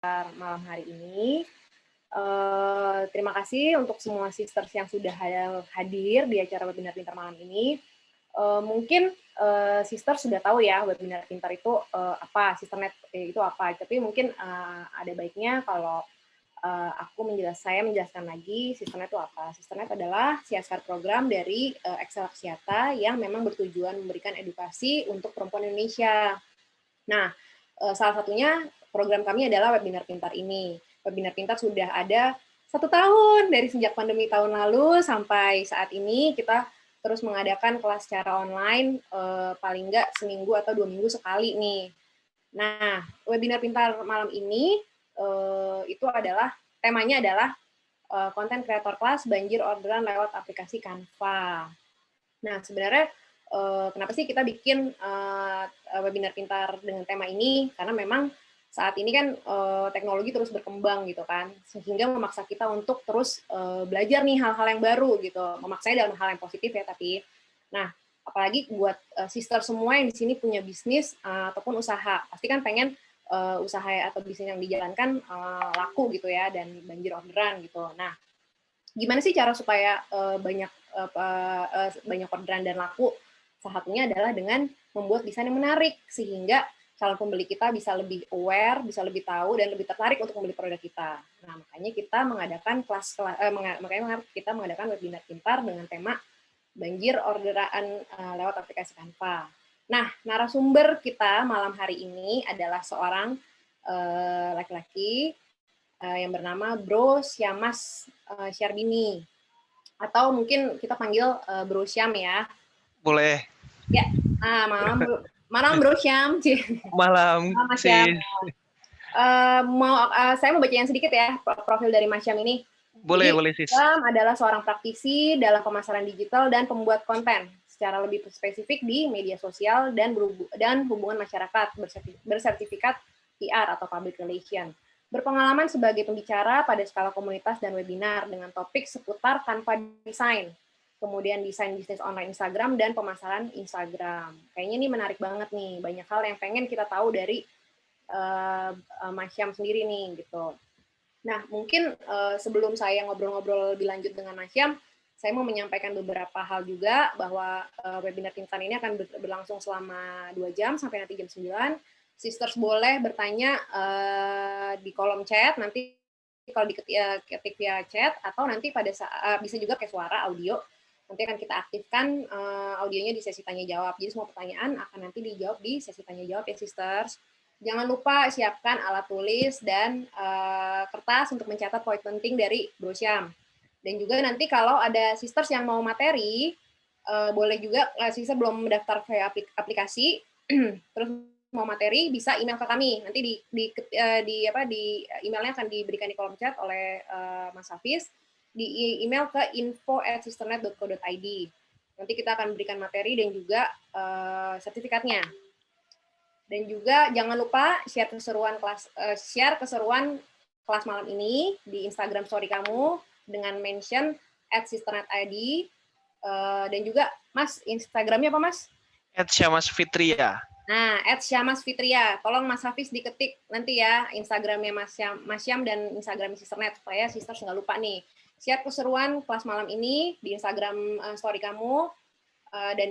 malam hari ini. Terima kasih untuk semua sisters yang sudah hadir di acara webinar pintar malam ini. Mungkin sister sudah tahu ya webinar pintar itu apa, sisternet itu apa. Tapi mungkin ada baiknya kalau saya menjelaskan lagi sisternet itu apa. Sisternet adalah CSR program dari Excel Aksiata yang memang bertujuan memberikan edukasi untuk perempuan Indonesia. Nah, salah satunya program kami adalah webinar pintar ini. Webinar pintar sudah ada 1 tahun dari sejak pandemi tahun lalu sampai saat ini kita terus mengadakan kelas secara online paling nggak seminggu atau 2 minggu sekali nih. Nah, webinar pintar malam ini itu adalah temanya adalah konten kreator kelas banjir orderan lewat aplikasi Canva. Nah, sebenarnya kenapa sih kita bikin webinar pintar dengan tema ini? Karena memang saat ini kan teknologi terus berkembang gitu kan, sehingga memaksa kita untuk terus belajar nih hal-hal yang baru gitu. Memaksanya dalam hal yang positif ya, tapi nah apalagi buat sister semua yang di sini punya bisnis ataupun usaha, pasti kan pengen usaha atau bisnis yang dijalankan laku gitu ya dan banjir orderan gitu. Nah, gimana sih cara supaya banyak orderan dan laku? Salah satunya adalah dengan membuat desain yang menarik sehingga calon pembeli kita bisa lebih aware, bisa lebih tahu dan lebih tertarik untuk membeli produk kita. Nah, makanya kita mengadakan kita mengadakan webinar pintar dengan tema banjir orderan lewat aplikasi Canva. Nah, narasumber kita malam hari ini adalah seorang laki-laki yang bernama Bro Syamas Syarbini. Atau mungkin kita panggil Bro Syam ya. Boleh. Ya, malam Bro Syam. Malam, Mas Syam. Saya mau baca yang sedikit ya, profil dari Mas Syam ini. Boleh, Jadi, boleh, Sis. Syam adalah seorang praktisi dalam pemasaran digital dan pembuat konten secara lebih spesifik di media sosial dan hubungan masyarakat bersertifikat PR atau Public Relation. Berpengalaman sebagai pembicara pada skala komunitas dan webinar dengan topik seputar Canva design, kemudian desain bisnis online Instagram dan pemasaran Instagram. Kayaknya ini menarik banget nih, banyak hal yang pengen kita tahu dari Mas Syam sendiri nih gitu. Nah, mungkin sebelum saya ngobrol-ngobrol lebih lanjut dengan Mas Syam, saya mau menyampaikan beberapa hal juga bahwa webinar pintar ini akan berlangsung selama 2 jam sampai nanti jam 9. Sisters boleh bertanya di kolom chat, nanti kalau diketik via chat, atau nanti pada saat bisa juga kayak suara, audio, nanti akan kita aktifkan audionya di sesi tanya-jawab. Jadi semua pertanyaan akan nanti dijawab di sesi tanya-jawab ya, sisters. Jangan lupa siapkan alat tulis dan kertas untuk mencatat poin penting dari Bro Syam. Dan juga nanti kalau ada sisters yang mau materi, boleh juga sister belum mendaftar via aplikasi, terus mau materi bisa email ke kami. Nanti di emailnya akan diberikan di kolom chat oleh Mas Hafiz. Di email ke info@sisternet.co.id. Nanti kita akan berikan materi dan juga sertifikatnya. Dan juga jangan lupa share keseruan kelas malam ini di Instagram story kamu dengan mention @sisternet.id. Dan juga Mas, Instagramnya apa Mas? @syamasfitria. Nah, @syamasfitria. Tolong Mas Hafiz diketik nanti ya Instagramnya Mas Syam dan Instagram Sisternet supaya sisters nggak lupa nih. Share keseruan kelas malam ini di Instagram story kamu. Dan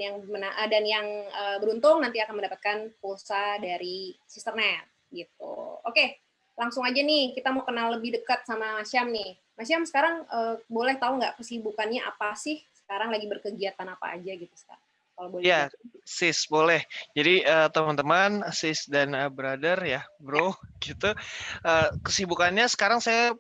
yang beruntung nanti akan mendapatkan pulsa dari Sisternet gitu. Oke, langsung aja nih kita mau kenal lebih dekat sama Mas Syam nih. Mas Syam sekarang boleh tahu nggak kesibukannya apa sih? Sekarang lagi berkegiatan apa aja gitu sekarang? Kalau boleh. Ya, Sis, boleh. Jadi teman-teman, Sis dan brother ya, Bro, gitu. Kesibukannya sekarang saya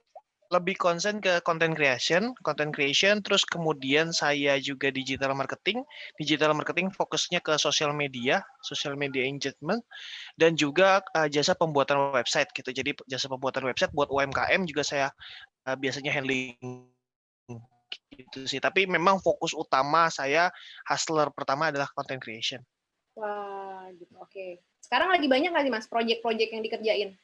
lebih konsen ke content creation, terus kemudian saya juga digital marketing. Digital marketing fokusnya ke social media engagement, dan juga jasa pembuatan website gitu. Jadi jasa pembuatan website buat UMKM juga saya biasanya handling gitu sih. Tapi memang fokus utama saya, hustler pertama adalah content creation. Wah, gitu. Oke. Sekarang lagi banyak nggak sih Mas project-project yang dikerjain?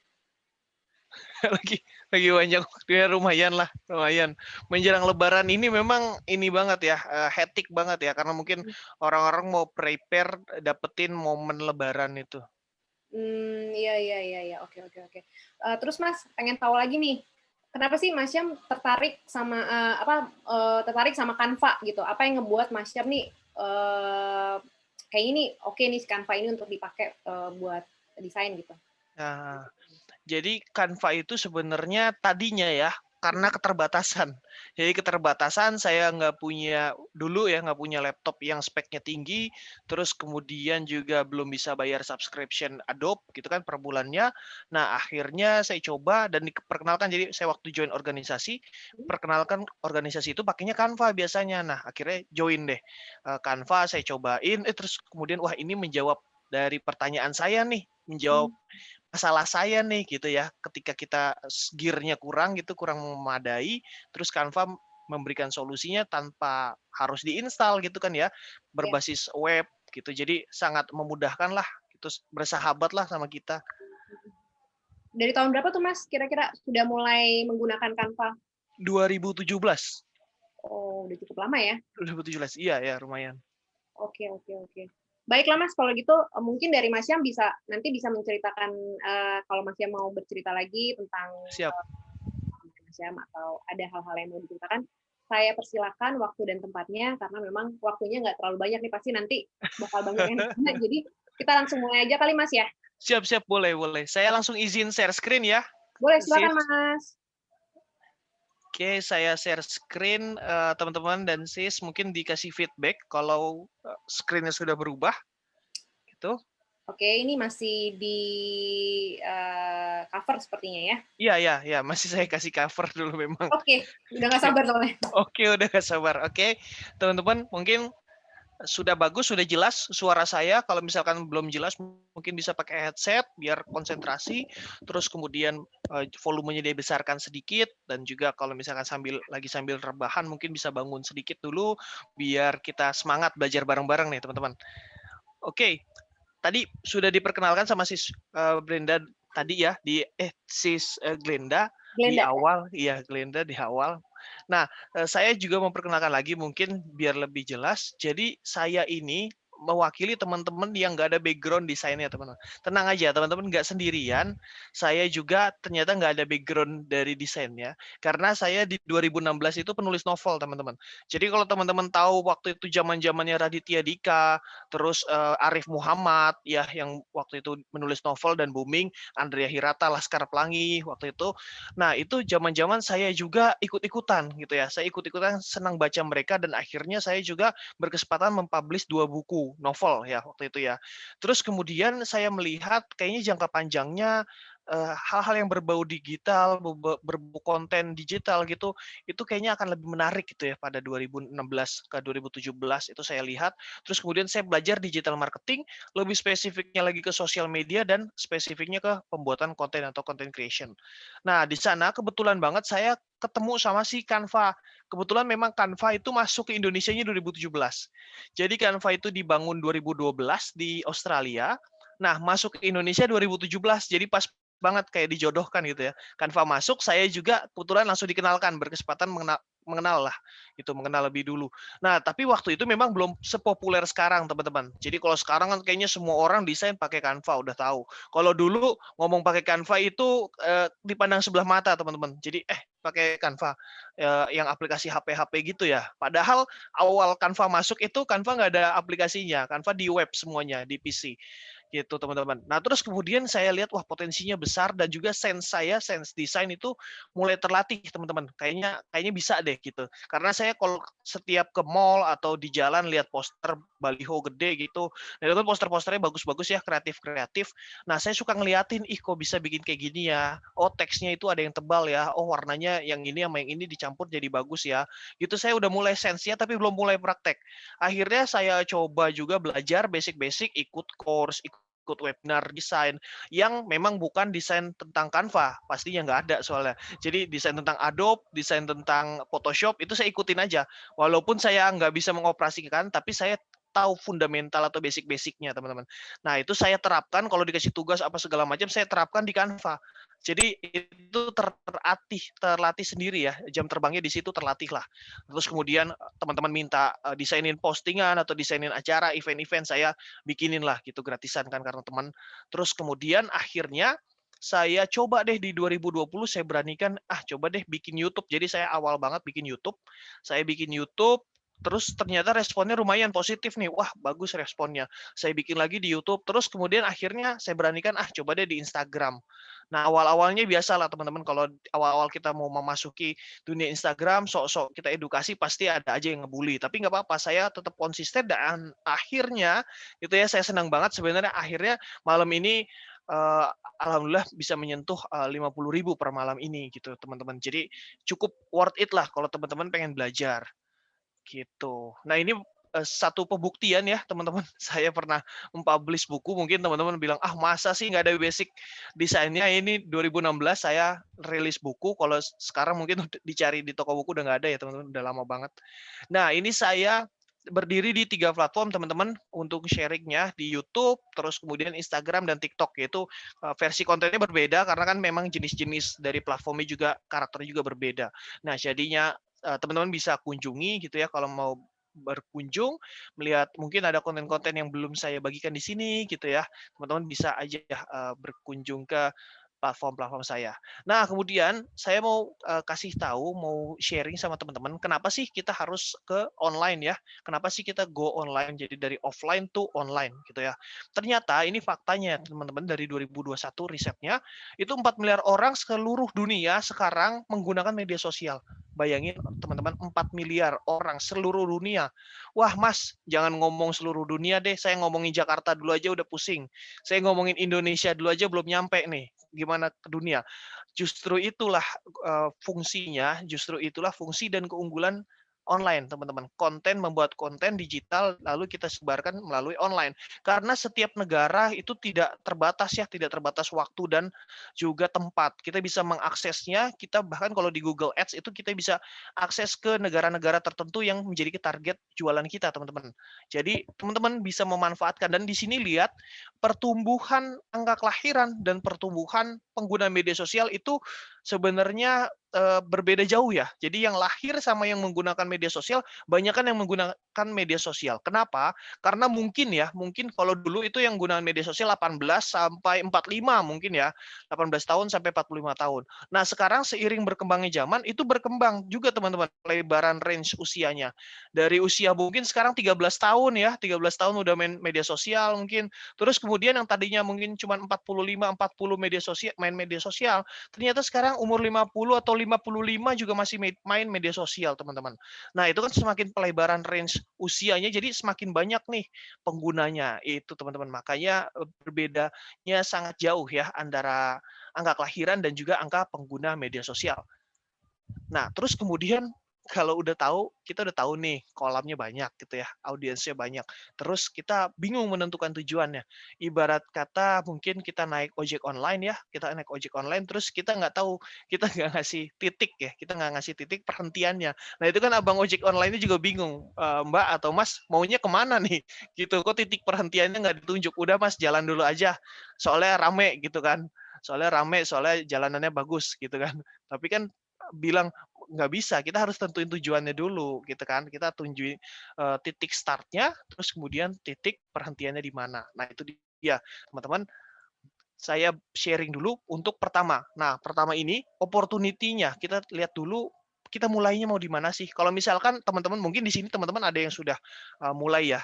lagi banyak, ya lumayan. Menjelang Lebaran ini memang ini banget ya, hectic banget ya, karena mungkin orang-orang mau prepare dapetin momen Lebaran itu. Iya, iya, iya, iya. Oke, oke, oke. Terus Mas, pengen tahu lagi nih, kenapa sih Mas Syam tertarik sama tertarik sama Canva gitu? Apa yang ngebuat Mas Syam nih kayak ini oke nih Canva ini untuk dipakai buat desain gitu? Nah, jadi Canva itu sebenarnya tadinya ya, karena keterbatasan. Jadi keterbatasan saya nggak punya laptop yang speknya tinggi, terus kemudian juga belum bisa bayar subscription Adobe gitu kan per bulannya. Nah, akhirnya saya coba dan diperkenalkan, jadi saya waktu join organisasi, perkenalkan organisasi itu pakainya Canva biasanya. Nah, akhirnya join deh. Canva saya cobain, terus kemudian wah ini menjawab dari pertanyaan saya nih, menjawab masalah saya nih gitu ya, ketika kita gear-nya kurang gitu, kurang memadai, terus Canva memberikan solusinya tanpa harus diinstal gitu kan ya, Ya. berbasis web gitu. Jadi sangat memudahkan lah, gitu, bersahabat lah sama kita. Dari tahun berapa tuh Mas kira-kira sudah mulai menggunakan Canva? 2017. Oh, udah cukup lama ya. 2017, iya ya lumayan. Oke, oke, oke. Baiklah Mas, kalau gitu mungkin dari Mas Syam nanti bisa menceritakan kalau Mas Syam mau bercerita lagi tentang Siap. Mas Syam atau ada hal-hal yang mau diceritakan, saya persilakan waktu dan tempatnya karena memang waktunya nggak terlalu banyak nih, pasti nanti bakal banyak yang nanya. Jadi kita langsung mulai aja kali Mas ya. Siap, siap, boleh, boleh. Saya langsung izin share screen ya. Boleh, silakan Sis. Mas. Oke, saya share screen, teman-teman dan sis mungkin dikasih feedback kalau screen-nya sudah berubah, gitu. Oke, ini masih di cover sepertinya ya. Iya, iya, iya, masih saya kasih cover dulu memang. Oke, udah nggak Oke, sabar soalnya. oke, udah gak sabar. Oke, teman-teman mungkin sudah bagus, sudah jelas suara saya. Kalau misalkan belum jelas, mungkin bisa pakai headset biar konsentrasi. Terus kemudian volumenya dibesarkan sedikit dan juga kalau misalkan lagi sambil rebahan, mungkin bisa bangun sedikit dulu biar kita semangat belajar bareng-bareng nih, teman-teman. Oke, tadi sudah diperkenalkan sama sis Brenda tadi ya sis Glenda di Glenda. awal, iya Glenda di awal. Nah, saya juga memperkenalkan lagi mungkin biar lebih jelas. Jadi saya ini mewakili teman-teman yang nggak ada background desainnya, teman-teman. Tenang aja, teman-teman nggak sendirian. Saya juga ternyata nggak ada background dari desainnya. Karena saya di 2016 itu penulis novel, teman-teman. Jadi kalau teman-teman tahu waktu itu zaman-zamannya Raditya Dika, terus Arif Muhammad, ya yang waktu itu menulis novel dan booming, Andrea Hirata, Laskar Pelangi, waktu itu. Nah, itu zaman-zaman saya juga ikut-ikutan gitu ya. Saya ikut-ikutan senang baca mereka dan akhirnya saya juga berkesempatan mempublish 2 buku novel ya waktu itu ya. Terus kemudian saya melihat kayaknya jangka panjangnya hal-hal yang berbau digital, berbau konten digital gitu, itu kayaknya akan lebih menarik gitu ya pada 2016 ke 2017 itu saya lihat. Terus kemudian saya belajar digital marketing, lebih spesifiknya lagi ke sosial media dan spesifiknya ke pembuatan konten atau content creation. Nah, di sana kebetulan banget saya ketemu sama si Canva. Kebetulan memang Canva itu masuk ke Indonesianya 2017. Jadi Canva itu dibangun 2012 di Australia. Nah, masuk ke Indonesia 2017. Jadi pas banget kayak dijodohkan gitu ya. Canva masuk, saya juga kebetulan langsung dikenalkan, berkesempatan mengenal lah, itu mengenal lebih dulu. Nah, tapi waktu itu memang belum sepopuler sekarang, teman-teman. Jadi kalau sekarang kan kayaknya semua orang desain pakai Canva, udah tahu. Kalau dulu ngomong pakai Canva itu dipandang sebelah mata, teman-teman. Jadi pakai Canva yang aplikasi HP-HP gitu ya. Padahal awal Canva masuk itu Canva nggak ada aplikasinya. Canva di web semuanya, di PC gitu teman-teman. Nah terus kemudian saya lihat wah potensinya besar dan juga sense desain itu mulai terlatih teman-teman. Kayaknya bisa deh gitu. Karena saya kalau setiap ke mall atau di jalan lihat poster baliho gede gitu, nah itu kan poster-posternya bagus-bagus ya, kreatif-kreatif. Nah saya suka ngeliatin, ih kok bisa bikin kayak gini ya. Oh teksnya itu ada yang tebal ya. Oh warnanya yang ini sama yang ini dicampur jadi bagus ya. Gitu saya udah mulai sense-nya tapi belum mulai praktek. Akhirnya saya coba juga belajar basic-basic, ikut course, ikut webinar desain yang memang bukan desain tentang Canva, pastinya nggak ada soalnya. Jadi desain tentang Adobe, desain tentang Photoshop itu saya ikutin aja. Walaupun saya nggak bisa mengoperasikan, tapi saya tahu fundamental atau basic-basicnya, teman-teman. Nah, itu saya terapkan kalau dikasih tugas apa segala macam, saya terapkan di Canva. Jadi itu terlatih sendiri ya, jam terbangnya di situ terlatih lah. Terus kemudian teman-teman minta desainin postingan atau desainin acara, event-event, saya bikinin lah gitu gratisan kan karena teman. Terus kemudian akhirnya saya coba deh di 2020 saya beranikan, coba deh bikin YouTube. Jadi saya awal banget bikin YouTube. Saya bikin YouTube, terus ternyata responnya lumayan positif nih. Wah, bagus responnya. Saya bikin lagi di YouTube, terus kemudian akhirnya saya beranikan, coba deh di Instagram. Nah, awal-awalnya biasalah teman-teman, kalau awal-awal kita mau memasuki dunia Instagram, sok-sok kita edukasi, pasti ada aja yang ngebully. Tapi nggak apa-apa, saya tetap konsisten dan akhirnya, gitu ya, saya senang banget sebenarnya akhirnya malam ini eh, alhamdulillah bisa menyentuh 50.000 per malam ini gitu teman-teman. Jadi cukup worth it lah kalau teman-teman pengen belajar gitu. Nah ini satu pembuktian ya teman-teman. Saya pernah mempublish buku, mungkin teman-teman bilang, masa sih nggak ada basic desainnya. Ini 2016 saya rilis buku, kalau sekarang mungkin dicari di toko buku udah nggak ada ya teman-teman, udah lama banget. Nah ini saya berdiri di 3 platform teman-teman untuk sharingnya di YouTube, terus kemudian Instagram dan TikTok, yaitu versi kontennya berbeda karena kan memang jenis-jenis dari platformnya juga karakternya juga berbeda. Nah jadinya teman-teman bisa kunjungi gitu ya kalau mau berkunjung, melihat mungkin ada konten-konten yang belum saya bagikan di sini gitu ya, teman-teman bisa aja berkunjung ke platform-platform saya. Nah, kemudian saya mau kasih tahu, mau sharing sama teman-teman, kenapa sih kita harus ke online ya? Kenapa sih kita go online? Jadi dari offline to online gitu ya. Ternyata ini faktanya teman-teman, dari 2021 risetnya, itu 4 miliar orang seluruh dunia sekarang menggunakan media sosial. Bayangin teman-teman, 4 miliar orang seluruh dunia. Wah Mas, jangan ngomong seluruh dunia deh, saya ngomongin Jakarta dulu aja udah pusing. Saya ngomongin Indonesia dulu aja belum nyampe nih, gimana ke dunia. Justru itulah fungsinya, justru itulah fungsi dan keunggulan online, teman-teman. Membuat konten digital lalu kita sebarkan melalui online. Karena setiap negara itu tidak terbatas ya, tidak terbatas waktu dan juga tempat. Kita bisa mengaksesnya, kita bahkan kalau di Google Ads itu kita bisa akses ke negara-negara tertentu yang menjadi target jualan kita, teman-teman. Jadi teman-teman bisa memanfaatkan, dan di sini lihat pertumbuhan angka kelahiran dan pertumbuhan pengguna media sosial itu sebenarnya berbeda jauh ya. Jadi yang lahir sama yang menggunakan media sosial, banyak kan yang menggunakan media sosial. Kenapa? Karena mungkin kalau dulu itu yang menggunakan media sosial 18 sampai 45 mungkin ya. 18 tahun sampai 45 tahun. Nah, sekarang seiring berkembangnya zaman, itu berkembang juga teman-teman, lebaran range usianya. Dari usia mungkin sekarang 13 tahun ya, 13 tahun udah main media sosial mungkin. Terus kemudian yang tadinya mungkin cuma 45, 40 main media sosial, ternyata sekarang umur 50 atau 55 juga masih main media sosial, teman-teman. Nah, itu kan semakin pelebaran range usianya, jadi semakin banyak nih penggunanya itu, teman-teman. Makanya berbedanya sangat jauh ya antara angka kelahiran dan juga angka pengguna media sosial. Nah, terus kemudian kalau kita udah tahu nih kolamnya banyak gitu ya, audiensnya banyak. Terus kita bingung menentukan tujuannya. Ibarat kata mungkin kita naik ojek online ya, kita naik ojek online terus kita nggak tahu, kita nggak ngasih titik ya, kita nggak ngasih titik perhentiannya. Nah itu kan abang ojek online ini juga bingung, Mbak atau Mas maunya kemana nih? Gitu, kok titik perhentiannya nggak ditunjuk? Udah Mas jalan dulu aja, soalnya rame gitu kan. Soalnya jalanannya bagus gitu kan. Tapi kan bilang nggak bisa, kita harus tentuin tujuannya dulu gitu kan, kita tunjukin titik startnya, terus kemudian titik perhentiannya di mana. Nah itu dia teman-teman, saya sharing dulu untuk pertama. Nah pertama ini opportunity-nya kita lihat dulu, kita mulainya mau di mana sih. Kalau misalkan teman-teman mungkin di sini teman-teman ada yang sudah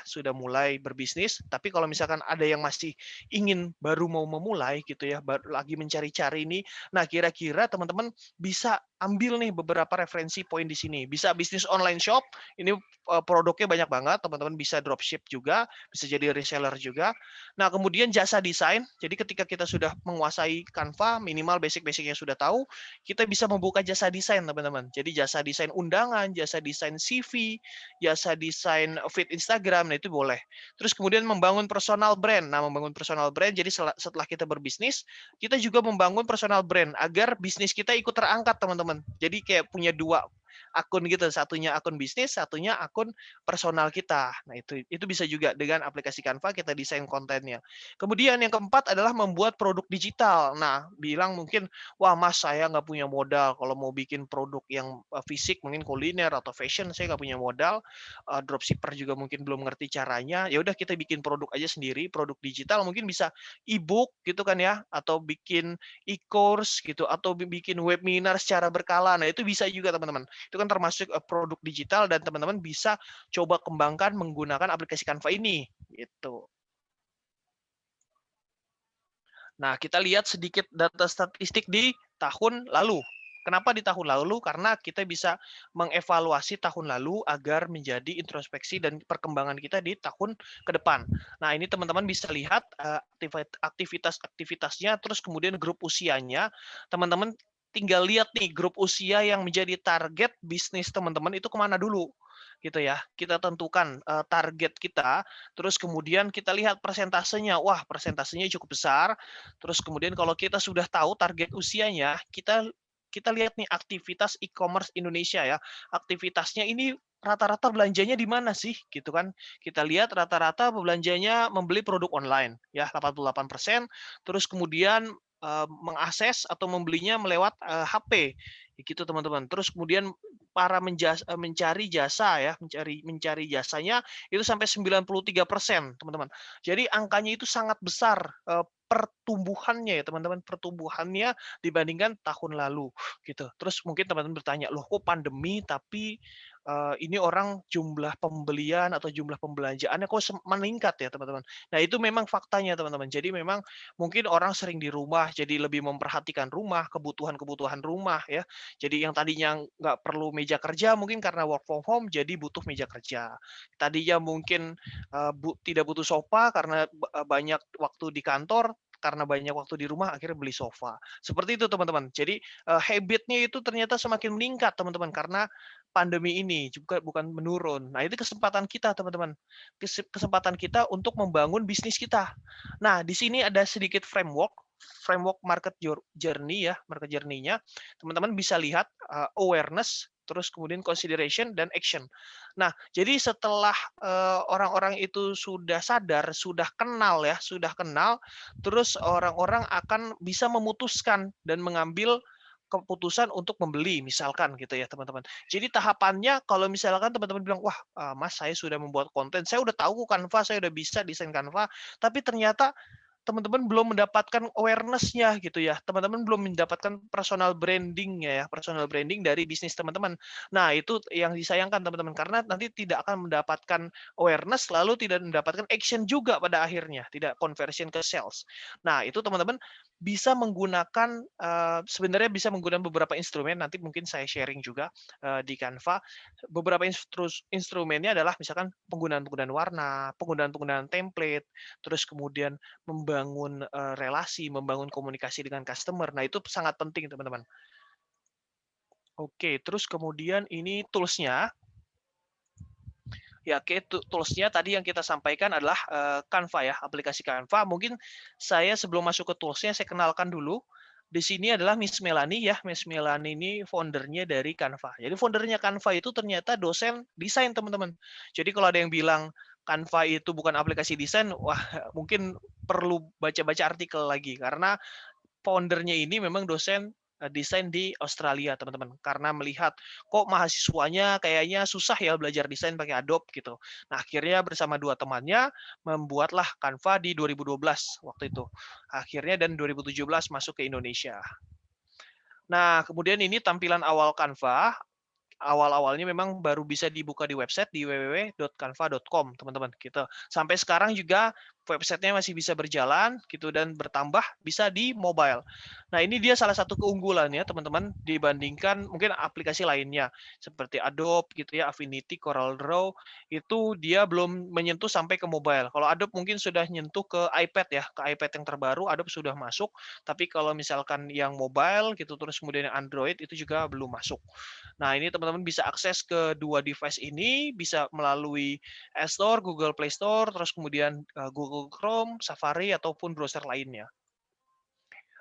sudah mulai berbisnis, tapi kalau misalkan ada yang masih ingin baru mau memulai gitu ya, lagi mencari-cari ini, nah kira-kira teman-teman bisa ambil nih beberapa referensi poin di sini. Bisa bisnis online shop, ini produknya banyak banget, teman-teman bisa dropship juga, bisa jadi reseller juga. Nah, kemudian jasa desain. Jadi ketika kita sudah menguasai Canva, minimal basic-basic yang sudah tahu, kita bisa membuka jasa desain, teman-teman. Jadi jasa desain undangan, jasa desain CV, jasa desain feed Instagram, nah itu boleh. Terus kemudian membangun personal brand. Nah, membangun personal brand, jadi setelah kita berbisnis, kita juga membangun personal brand agar bisnis kita ikut terangkat, teman-teman. Jadi kayak punya dua akun gitu, satunya akun bisnis, satunya akun personal kita. Nah, itu bisa juga dengan aplikasi Canva kita desain kontennya. Kemudian yang keempat adalah membuat produk digital. Nah, bilang mungkin, wah Mas saya nggak punya modal kalau mau bikin produk yang fisik, mungkin kuliner atau fashion, saya nggak punya modal. Dropshipper juga mungkin belum ngerti caranya. Ya udah kita bikin produk aja sendiri, produk digital mungkin bisa e-book gitu kan ya, atau bikin e-course gitu, atau bikin webinar secara berkala. Nah, itu bisa juga teman-teman. Itu kan termasuk produk digital dan teman-teman bisa coba kembangkan menggunakan aplikasi Canva ini gitu. Nah, kita lihat sedikit data statistik di tahun lalu. Kenapa di tahun lalu? Karena kita bisa mengevaluasi tahun lalu agar menjadi introspeksi dan perkembangan kita di tahun ke depan. Nah, ini teman-teman bisa lihat aktivitas-aktivitasnya, terus kemudian grup usianya. Teman-teman tinggal lihat nih grup usia yang menjadi target bisnis teman-teman itu kemana dulu gitu ya. Kita tentukan target kita, terus kemudian kita lihat persentasenya. Wah, persentasenya cukup besar. Terus kemudian kalau kita sudah tahu target usianya, kita lihat nih aktivitas e-commerce Indonesia ya. Aktivitasnya ini rata-rata belanjanya di mana sih gitu kan. Kita lihat rata-rata belanjanya membeli produk online ya 88%, terus kemudian mengakses atau membelinya melewat HP gitu teman-teman. Terus kemudian para mencari jasa ya, mencari jasanya itu sampai 93% teman-teman. Jadi angkanya itu sangat besar pertumbuhannya ya teman-teman, pertumbuhannya dibandingkan tahun lalu gitu. Terus mungkin teman-teman bertanya, "Loh kok pandemi tapi ini orang jumlah pembelian atau jumlah pembelanjaannya kok meningkat ya teman-teman?" Nah, itu memang faktanya teman-teman. Jadi memang mungkin orang sering di rumah jadi lebih memperhatikan rumah, kebutuhan-kebutuhan rumah ya. Jadi yang tadinya nggak perlu meja kerja mungkin karena work from home jadi butuh meja kerja. Tadinya mungkin tidak butuh sofa karena banyak waktu di kantor, karena banyak waktu di rumah akhirnya beli sofa. Seperti itu teman-teman. Jadi habit-nya itu ternyata semakin meningkat teman-teman karena pandemi ini juga bukan menurun. Nah, itu kesempatan kita teman-teman. Kesempatan kita untuk membangun bisnis kita. Nah, di sini ada sedikit framework market journey ya, market journey-nya. Teman-teman bisa lihat awareness, terus kemudian consideration dan action. Nah, jadi setelah orang-orang itu sudah sadar, sudah kenal ya, sudah kenal, terus orang-orang akan bisa memutuskan dan mengambil keputusan untuk membeli misalkan gitu ya teman-teman. Jadi tahapannya kalau misalkan teman-teman bilang, "Wah, Mas saya sudah membuat konten, saya udah tahu Canva, saya udah bisa desain Canva," tapi ternyata teman-teman belum mendapatkan awareness-nya gitu ya. Teman-teman belum mendapatkan personal branding-nya ya, personal branding dari bisnis teman-teman. Nah, itu yang disayangkan teman-teman karena nanti tidak akan mendapatkan awareness lalu tidak mendapatkan action juga pada akhirnya, tidak conversion ke sales. Nah, itu teman-teman bisa menggunakan sebenarnya bisa menggunakan beberapa instrumen nanti mungkin saya sharing juga di Canva. Beberapa instrumennya adalah misalkan penggunaan-penggunaan warna, penggunaan-penggunaan template, terus kemudian membangun relasi, membangun komunikasi dengan customer. Nah, itu sangat penting, teman-teman. Oke, terus kemudian ini tools-nya. Ya, oke, tools-nya tadi yang kita sampaikan adalah Canva ya, aplikasi Canva. Mungkin saya sebelum masuk ke tools-nya, saya kenalkan dulu. Di sini adalah Miss Melanie ya. Miss Melanie ini foundernya dari Canva. Jadi foundernya Canva itu ternyata dosen desain, teman-teman. Jadi kalau ada yang bilang Canva itu bukan aplikasi desain, wah mungkin perlu baca-baca artikel lagi. Karena foundernya ini memang dosen desain di Australia, teman-teman. Karena melihat kok mahasiswanya kayaknya susah ya belajar desain pakai Adobe gitu. Nah, akhirnya bersama dua temannya membuatlah Canva di 2012 waktu itu. Akhirnya dan 2017 masuk ke Indonesia. Nah, kemudian ini tampilan awal Canva. Awal-awalnya memang baru bisa dibuka di website di www.canva.com, teman-teman, gitu. Sampai sekarang juga websitenya masih bisa berjalan gitu dan bertambah bisa di mobile. Nah, ini dia salah satu keunggulannya, teman-teman, dibandingkan mungkin aplikasi lainnya seperti Adobe gitu ya, Affinity, CorelDRAW itu dia belum menyentuh sampai ke mobile. Kalau Adobe mungkin sudah nyentuh ke iPad ya, ke iPad yang terbaru Adobe sudah masuk, tapi kalau misalkan yang mobile gitu terus kemudian yang Android itu juga belum masuk. Nah, ini teman-teman bisa akses ke dua device ini, bisa melalui App Store, Google Play Store, terus kemudian Google Chrome, Safari, ataupun browser lainnya.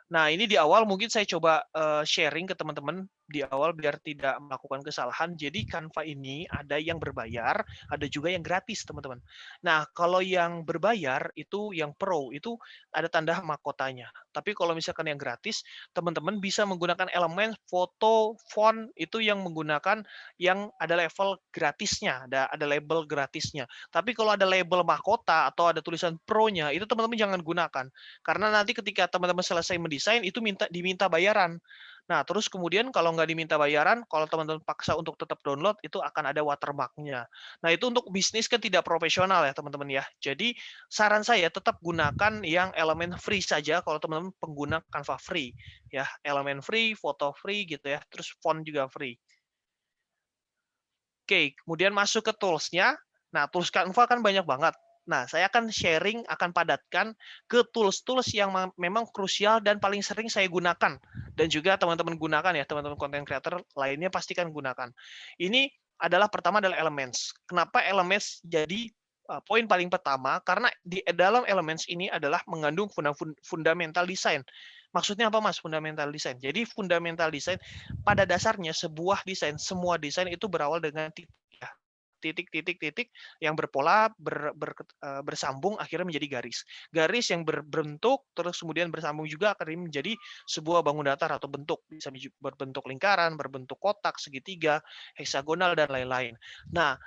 Nah, ini di awal mungkin saya coba sharing ke teman-teman di awal biar tidak melakukan kesalahan. Jadi Canva ini ada yang berbayar, ada juga yang gratis, teman-teman. Nah, kalau yang berbayar itu yang pro itu ada tanda mahkotanya. Tapi kalau misalkan yang gratis, teman-teman bisa menggunakan elemen foto, font itu yang menggunakan yang ada level gratisnya, ada label gratisnya. Tapi kalau ada label mahkota atau ada tulisan pro-nya, itu teman-teman jangan gunakan. Karena nanti ketika teman-teman selesai mendesain, itu diminta bayaran. Nah, terus kemudian kalau nggak diminta bayaran, kalau teman-teman paksa untuk tetap download, itu akan ada watermark-nya. Nah, itu untuk bisnis kan tidak profesional ya, teman-teman ya. Jadi, saran saya tetap gunakan yang elemen free saja kalau teman-teman pengguna Canva free. Ya, elemen free, foto free gitu ya, terus font juga free. Oke, kemudian masuk ke tools-nya. Nah, tools Canva kan banyak banget. Nah, saya akan sharing, akan padatkan ke tools-tools yang memang krusial dan paling sering saya gunakan. Dan juga teman-teman gunakan ya, teman-teman content creator lainnya pastikan gunakan. Ini adalah pertama adalah Elements. Kenapa Elements jadi poin paling pertama? Karena di dalam Elements ini adalah mengandung fundamental design. Maksudnya apa, Mas, fundamental design? Jadi fundamental design pada dasarnya sebuah desain, semua desain itu berawal dengan titik yang berpola bersambung akhirnya menjadi garis. Garis yang berbentuk terus kemudian bersambung juga akan menjadi sebuah bangun datar atau bentuk, bisa berbentuk lingkaran, berbentuk kotak, segitiga, heksagonal dan lain-lain. Nah,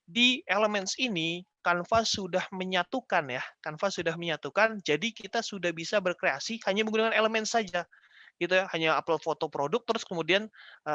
di Elements ini Canva sudah menyatukan ya. Canva sudah menyatukan, jadi kita sudah bisa berkreasi hanya menggunakan elemen saja gitu ya, hanya upload foto produk terus kemudian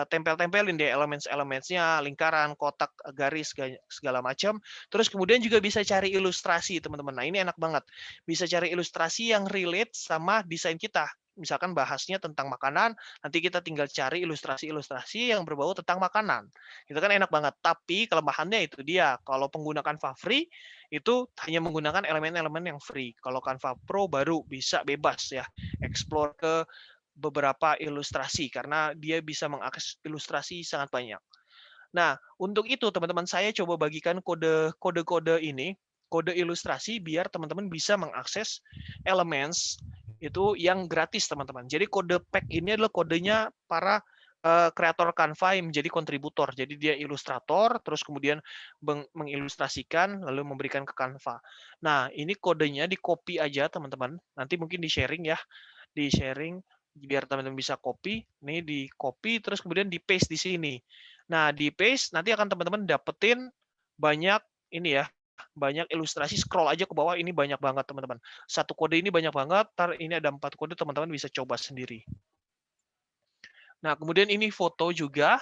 tempel-tempelin deh elements-elementsnya, lingkaran, kotak, garis, segala macam. Terus kemudian juga bisa cari ilustrasi, teman-teman. Nah, ini enak banget. Bisa cari ilustrasi yang relate sama desain kita. Misalkan bahasnya tentang makanan, nanti kita tinggal cari ilustrasi-ilustrasi yang berbau tentang makanan. Itu kan enak banget. Tapi kelemahannya itu dia, kalau pengguna Canva free, itu hanya menggunakan elemen-elemen yang free. Kalau Canva Pro baru bisa bebas ya, explore ke beberapa ilustrasi karena dia bisa mengakses ilustrasi sangat banyak. Nah, untuk itu teman-teman saya coba bagikan kode-kode ini, kode ilustrasi biar teman-teman bisa mengakses Elements itu yang gratis teman-teman. Jadi kode pack ini adalah kodenya para kreator Canva yang menjadi kontributor. Jadi dia ilustrator, terus kemudian mengilustrasikan, lalu memberikan ke Canva. Nah, ini kodenya di copy aja teman-teman. Nanti mungkin di sharing ya, di sharing biar teman-teman bisa copy. Nih di copy terus kemudian di paste di sini. Nah, di paste nanti akan teman-teman dapetin banyak ini ya, banyak ilustrasi, scroll aja ke bawah, ini banyak banget teman-teman. Satu kode ini banyak banget, ntar ini ada 4 kode, teman-teman bisa coba sendiri. Nah, kemudian ini foto juga.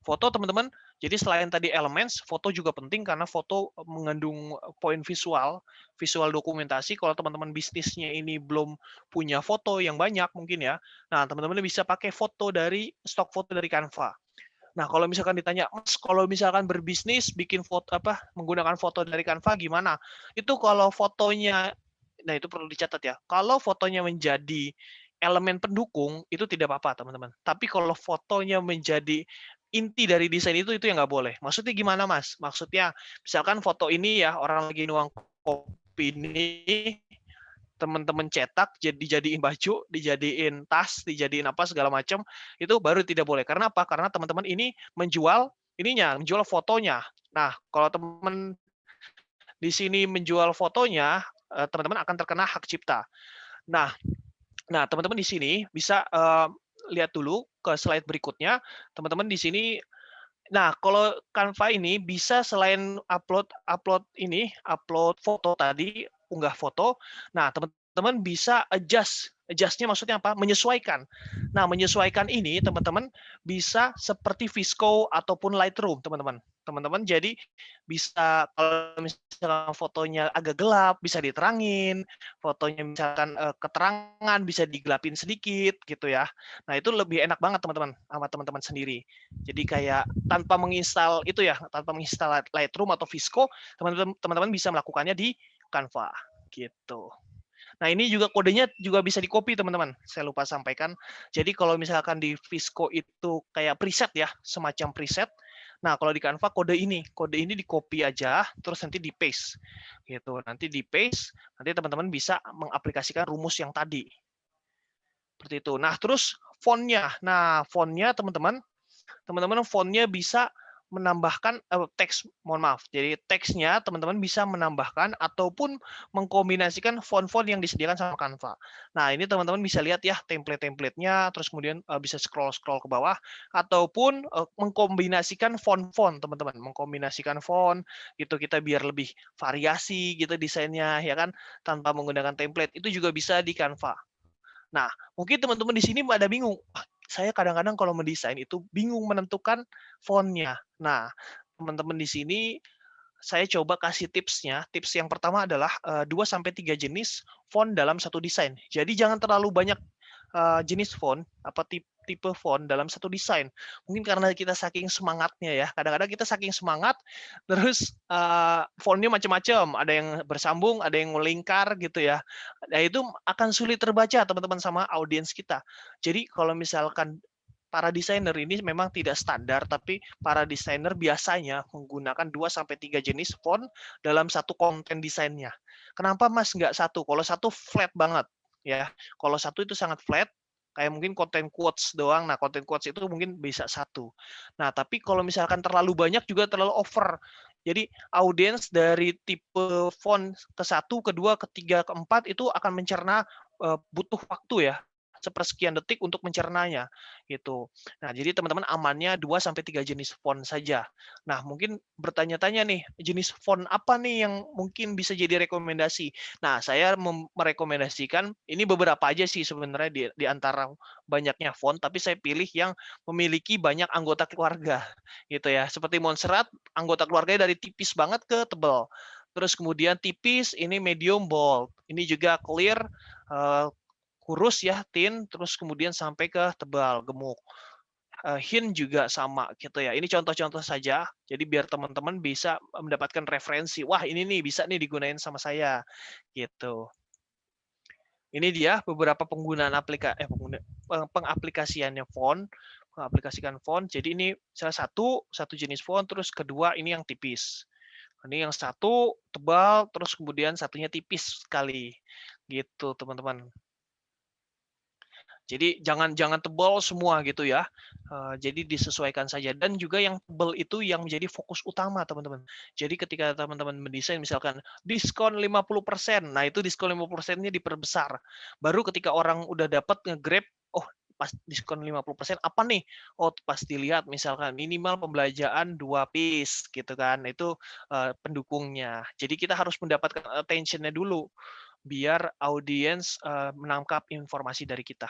Foto teman-teman, jadi selain tadi elements, foto juga penting karena foto mengandung poin visual, visual dokumentasi. Kalau teman-teman bisnisnya ini belum punya foto yang banyak mungkin ya, nah teman-teman bisa pakai foto dari stok foto dari Canva. Nah, kalau misalkan ditanya, Mas, kalau misalkan berbisnis bikin foto menggunakan foto dari Canva gimana? Itu kalau fotonya, nah itu perlu dicatat ya. Kalau fotonya menjadi elemen pendukung itu tidak apa-apa, teman-teman. Tapi kalau fotonya menjadi inti dari desain itu yang nggak boleh. Maksudnya gimana, Mas? Maksudnya misalkan foto ini ya orang lagi nuang kopi ini teman-teman cetak dijadiin baju, dijadiin tas, dijadiin apa segala macam, itu baru tidak boleh. Karena apa? Karena teman-teman ini menjual menjual fotonya. Nah, kalau teman di sini menjual fotonya, teman-teman akan terkena hak cipta. Nah, teman-teman di sini bisa lihat dulu ke slide berikutnya. Teman-teman di sini, nah kalau Canva ini bisa selain upload foto tadi, unggah foto. Nah, teman-teman bisa adjust. Adjust-nya maksudnya apa? Menyesuaikan. Nah, menyesuaikan ini teman-teman bisa seperti Visco ataupun Lightroom, teman-teman. Teman-teman jadi bisa kalau misalkan fotonya agak gelap bisa diterangin, fotonya misalkan keterangan bisa digelapin sedikit gitu ya. Nah, itu lebih enak banget teman-teman sama teman-teman sendiri. Jadi kayak tanpa menginstal Lightroom atau Visco, teman-teman bisa melakukannya di Canva gitu. Nah, ini juga kodenya juga bisa di-copy, teman-teman. Saya lupa sampaikan. Jadi kalau misalkan di Visco itu kayak preset ya, semacam preset. Nah, kalau di Canva kode ini di-copy aja, terus nanti di-paste. Gitu. Nanti di-paste, nanti teman-teman bisa mengaplikasikan rumus yang tadi. Seperti itu. Nah, terus fontnya. Nah, fontnya teman-teman fontnya bisa menambahkan teks, mohon maaf. Jadi teksnya teman-teman bisa menambahkan ataupun mengkombinasikan font-font yang disediakan sama Canva. Nah, ini teman-teman bisa lihat ya template-templatenya, terus kemudian bisa scroll-scroll ke bawah, ataupun mengkombinasikan font-font, teman-teman. Mengkombinasikan font, gitu kita biar lebih variasi gitu desainnya, ya kan, tanpa menggunakan template. Itu juga bisa di Canva. Nah, mungkin teman-teman di sini pada bingung, saya kadang-kadang kalau mendesain itu bingung menentukan font-nya. Nah, teman-teman di sini saya coba kasih tipsnya. Tips yang pertama adalah 2 sampai 3 jenis font dalam satu desain. Jadi jangan terlalu banyak jenis font, apa tipe font dalam satu desain. Mungkin karena kita saking semangatnya ya, kadang-kadang kita saking semangat, terus fontnya macam-macam, ada yang bersambung, ada yang melingkar gitu ya. Nah itu akan sulit terbaca teman-teman sama audiens kita. Jadi kalau misalkan para desainer ini memang tidak standar, tapi para desainer biasanya menggunakan 2 sampai 3 jenis font dalam satu konten desainnya. Kenapa Mas nggak satu? Kalau satu flat banget ya. Kalau satu itu sangat flat, kayak mungkin konten quotes doang. Nah, konten quotes itu mungkin bisa satu. Nah, tapi kalau misalkan terlalu banyak juga terlalu over. Jadi audiens dari tipe font ke satu, kedua, ketiga, keempat itu akan mencerna butuh waktu ya sepersekian detik untuk mencernanya gitu. Nah, jadi teman-teman amannya 2 sampai 3 jenis font saja. Nah, mungkin bertanya-tanya nih, jenis font apa nih yang mungkin bisa jadi rekomendasi? Nah, saya merekomendasikan ini beberapa aja sih sebenarnya di antara banyaknya font, tapi saya pilih yang memiliki banyak anggota keluarga gitu ya. Seperti Montserrat, anggota keluarganya dari tipis banget ke tebal. Terus kemudian tipis ini medium bold. Ini juga clear kurus ya, thin, terus kemudian sampai ke tebal, gemuk. Hint juga sama gitu ya. Ini contoh-contoh saja, jadi biar teman-teman bisa mendapatkan referensi. Wah ini nih bisa nih digunain sama saya, gitu. Ini dia beberapa penggunaan pengaplikasiannya font, mengaplikasikan font. Jadi ini salah satu jenis font, terus kedua ini yang tipis. Ini yang satu tebal, terus kemudian satunya tipis sekali, gitu teman-teman. Jadi jangan tebal semua gitu ya. Jadi disesuaikan saja dan juga yang tebal itu yang menjadi fokus utama teman-teman. Jadi ketika teman-teman mendesain misalkan diskon 50%, nah itu diskon 50%-nya diperbesar. Baru ketika orang udah dapat nge-grab, oh pas diskon 50% apa nih? Oh pas dilihat misalkan minimal pembelanjaan 2 piece gitu kan. Itu pendukungnya. Jadi kita harus mendapatkan attention-nya dulu biar audiens menangkap informasi dari kita.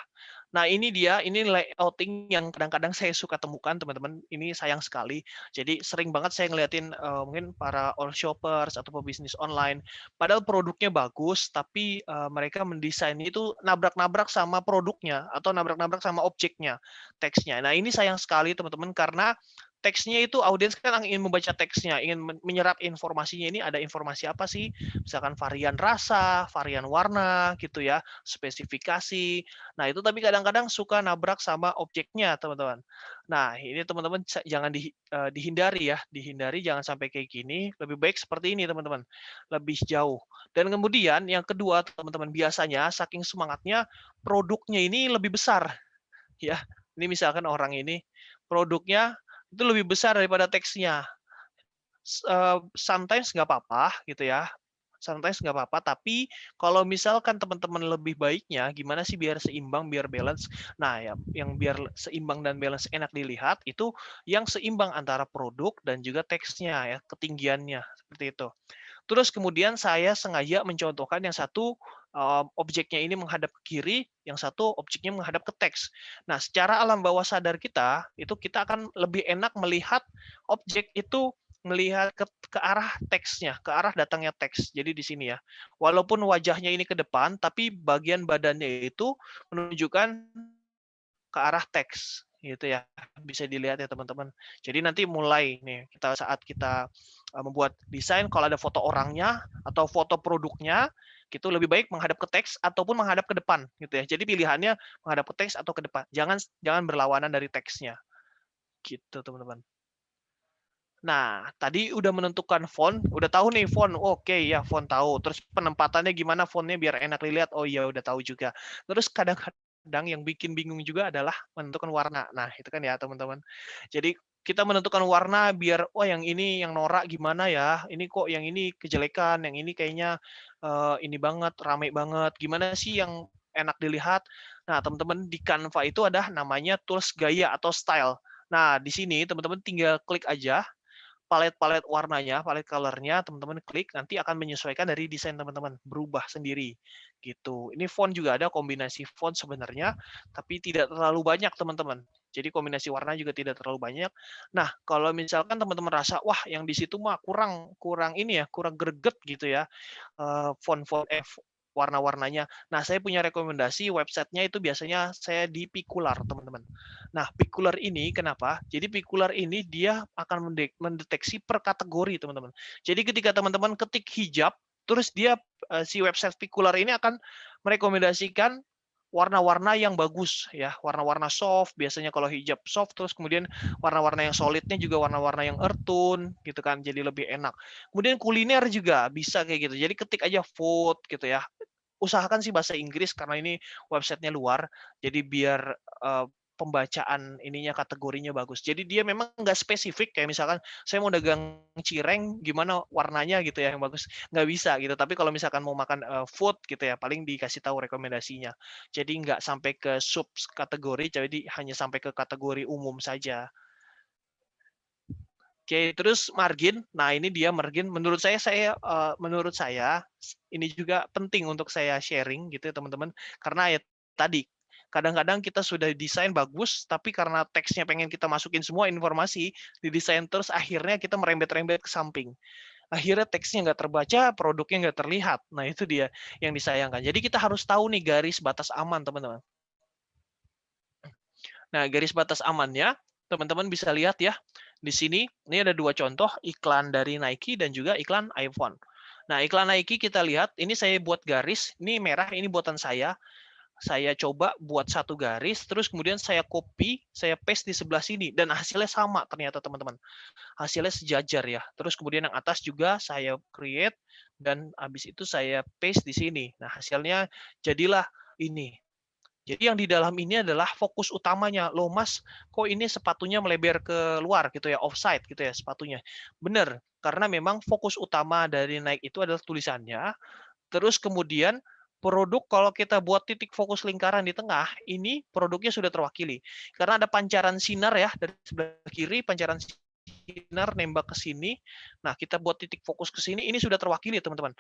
Nah, ini dia, ini layouting yang kadang-kadang saya suka temukan, teman-teman. Ini sayang sekali. Jadi sering banget saya ngeliatin mungkin para all shoppers atau pebisnis online, padahal produknya bagus, tapi mereka mendesain itu nabrak-nabrak sama produknya atau nabrak-nabrak sama objeknya, teksnya. Nah, ini sayang sekali, teman-teman, karena teksnya itu audiens kan ingin membaca teksnya, ingin menyerap informasinya. Ini ada informasi apa sih? Misalkan varian rasa, varian warna, gitu ya, spesifikasi. Nah, itu tapi kadang-kadang suka nabrak sama objeknya, teman-teman. Nah, ini teman-teman jangan dihindari ya, dihindari jangan sampai kayak gini. Lebih baik seperti ini, teman-teman. Lebih jauh. Dan kemudian yang kedua, teman-teman, biasanya saking semangatnya produknya ini lebih besar, ya. Ini misalkan orang ini produknya itu lebih besar daripada teksnya. Sometimes nggak apa-apa gitu ya, sometimes nggak apa-apa, tapi kalau misalkan teman-teman lebih baiknya gimana sih biar seimbang, biar balance. Nah, ya yang biar seimbang dan balance enak dilihat itu yang seimbang antara produk dan juga teksnya ya, ketinggiannya seperti itu. Terus kemudian saya sengaja mencontohkan yang satu objeknya ini menghadap ke kiri, yang satu objeknya menghadap ke teks. Nah, secara alam bawah sadar kita, itu kita akan lebih enak melihat objek itu melihat ke arah teksnya, ke arah datangnya teks. Jadi di sini ya. Walaupun wajahnya ini ke depan, tapi bagian badannya itu menunjukkan ke arah teks gitu ya, bisa dilihat ya teman-teman. Jadi nanti mulai nih saat kita membuat desain, kalau ada foto orangnya atau foto produknya gitu lebih baik menghadap ke teks ataupun menghadap ke depan gitu ya. Jadi pilihannya menghadap ke teks atau ke depan, jangan jangan berlawanan dari teksnya gitu teman-teman. Nah, tadi udah menentukan font, udah tahu nih font, oke ya font tahu. Terus penempatannya gimana fontnya biar enak dilihat, oh iya udah tahu juga. Terus kadang-kadang kadang yang bikin bingung juga adalah menentukan warna. Nah, itu kan ya teman-teman. Jadi kita menentukan warna biar, oh yang ini yang norak gimana ya, ini kok yang ini kejelekan, yang ini kayaknya ini banget, rame banget. Gimana sih yang enak dilihat? Nah, teman-teman di Canva itu ada namanya tools gaya atau style. Nah, di sini teman-teman tinggal klik aja palet-palet warnanya, palet color-nya, teman-teman klik, nanti akan menyesuaikan dari desain teman-teman, berubah sendiri, gitu. Ini font juga ada kombinasi font sebenarnya, tapi tidak terlalu banyak, teman-teman. Jadi kombinasi warna juga tidak terlalu banyak. Nah, kalau misalkan teman-teman rasa, wah yang di situ mah kurang kurang ini ya, kurang greget gitu ya, font-font warna-warnanya. Nah, saya punya rekomendasi websitenya itu biasanya saya di Pikular, teman-teman. Nah, Pikular ini kenapa? Jadi Pikular ini dia akan mendeteksi per kategori, teman-teman. Jadi ketika teman-teman ketik hijab, terus dia si website Pikular ini akan merekomendasikan warna-warna yang bagus ya, warna-warna soft, biasanya kalau hijab soft, terus kemudian warna-warna yang solidnya juga warna-warna yang earth tone gitu kan, jadi lebih enak. Kemudian kuliner juga bisa kayak gitu. Jadi ketik aja food gitu ya. Usahakan sih bahasa Inggris karena ini websitenya luar, jadi biar pembacaan ininya kategorinya bagus. Jadi dia memang nggak spesifik kayak misalkan saya mau dagang cireng gimana warnanya gitu ya yang bagus, nggak bisa gitu. Tapi kalau misalkan mau makan food gitu ya paling dikasih tahu rekomendasinya. Jadi nggak sampai ke sub kategori, jadi hanya sampai ke kategori umum saja. Oke, terus margin. Nah, ini dia margin. Menurut saya ini juga penting untuk saya sharing gitu ya teman-teman. Karena ya tadi kadang-kadang kita sudah desain bagus, tapi karena teksnya pengen kita masukin semua informasi di desain terus akhirnya kita merembet-rembet ke samping. Akhirnya teksnya nggak terbaca, produknya nggak terlihat. Nah, itu dia yang disayangkan. Jadi kita harus tahu nih garis batas aman, teman-teman. Nah, garis batas amannya, teman-teman bisa lihat ya, di sini, ini ada dua contoh, iklan dari Nike dan juga iklan iPhone. Nah, iklan Nike kita lihat, ini saya buat garis, ini merah, ini buatan saya coba buat satu garis, terus kemudian saya copy, saya paste di sebelah sini, dan hasilnya sama ternyata teman-teman. Hasilnya sejajar ya. Terus kemudian yang atas juga saya create, dan habis itu saya paste di sini. Nah, hasilnya jadilah ini. Jadi yang di dalam ini adalah fokus utamanya. Loh Mas, kok ini sepatunya melebar ke luar gitu ya, offside gitu ya sepatunya. Benar, karena memang fokus utama dari Nike itu adalah tulisannya. Terus kemudian produk kalau kita buat titik fokus lingkaran di tengah, ini produknya sudah terwakili. Karena ada pancaran sinar ya dari sebelah kiri, pancaran sinar nembak ke sini. Nah, kita buat titik fokus ke sini, ini sudah terwakili teman-teman.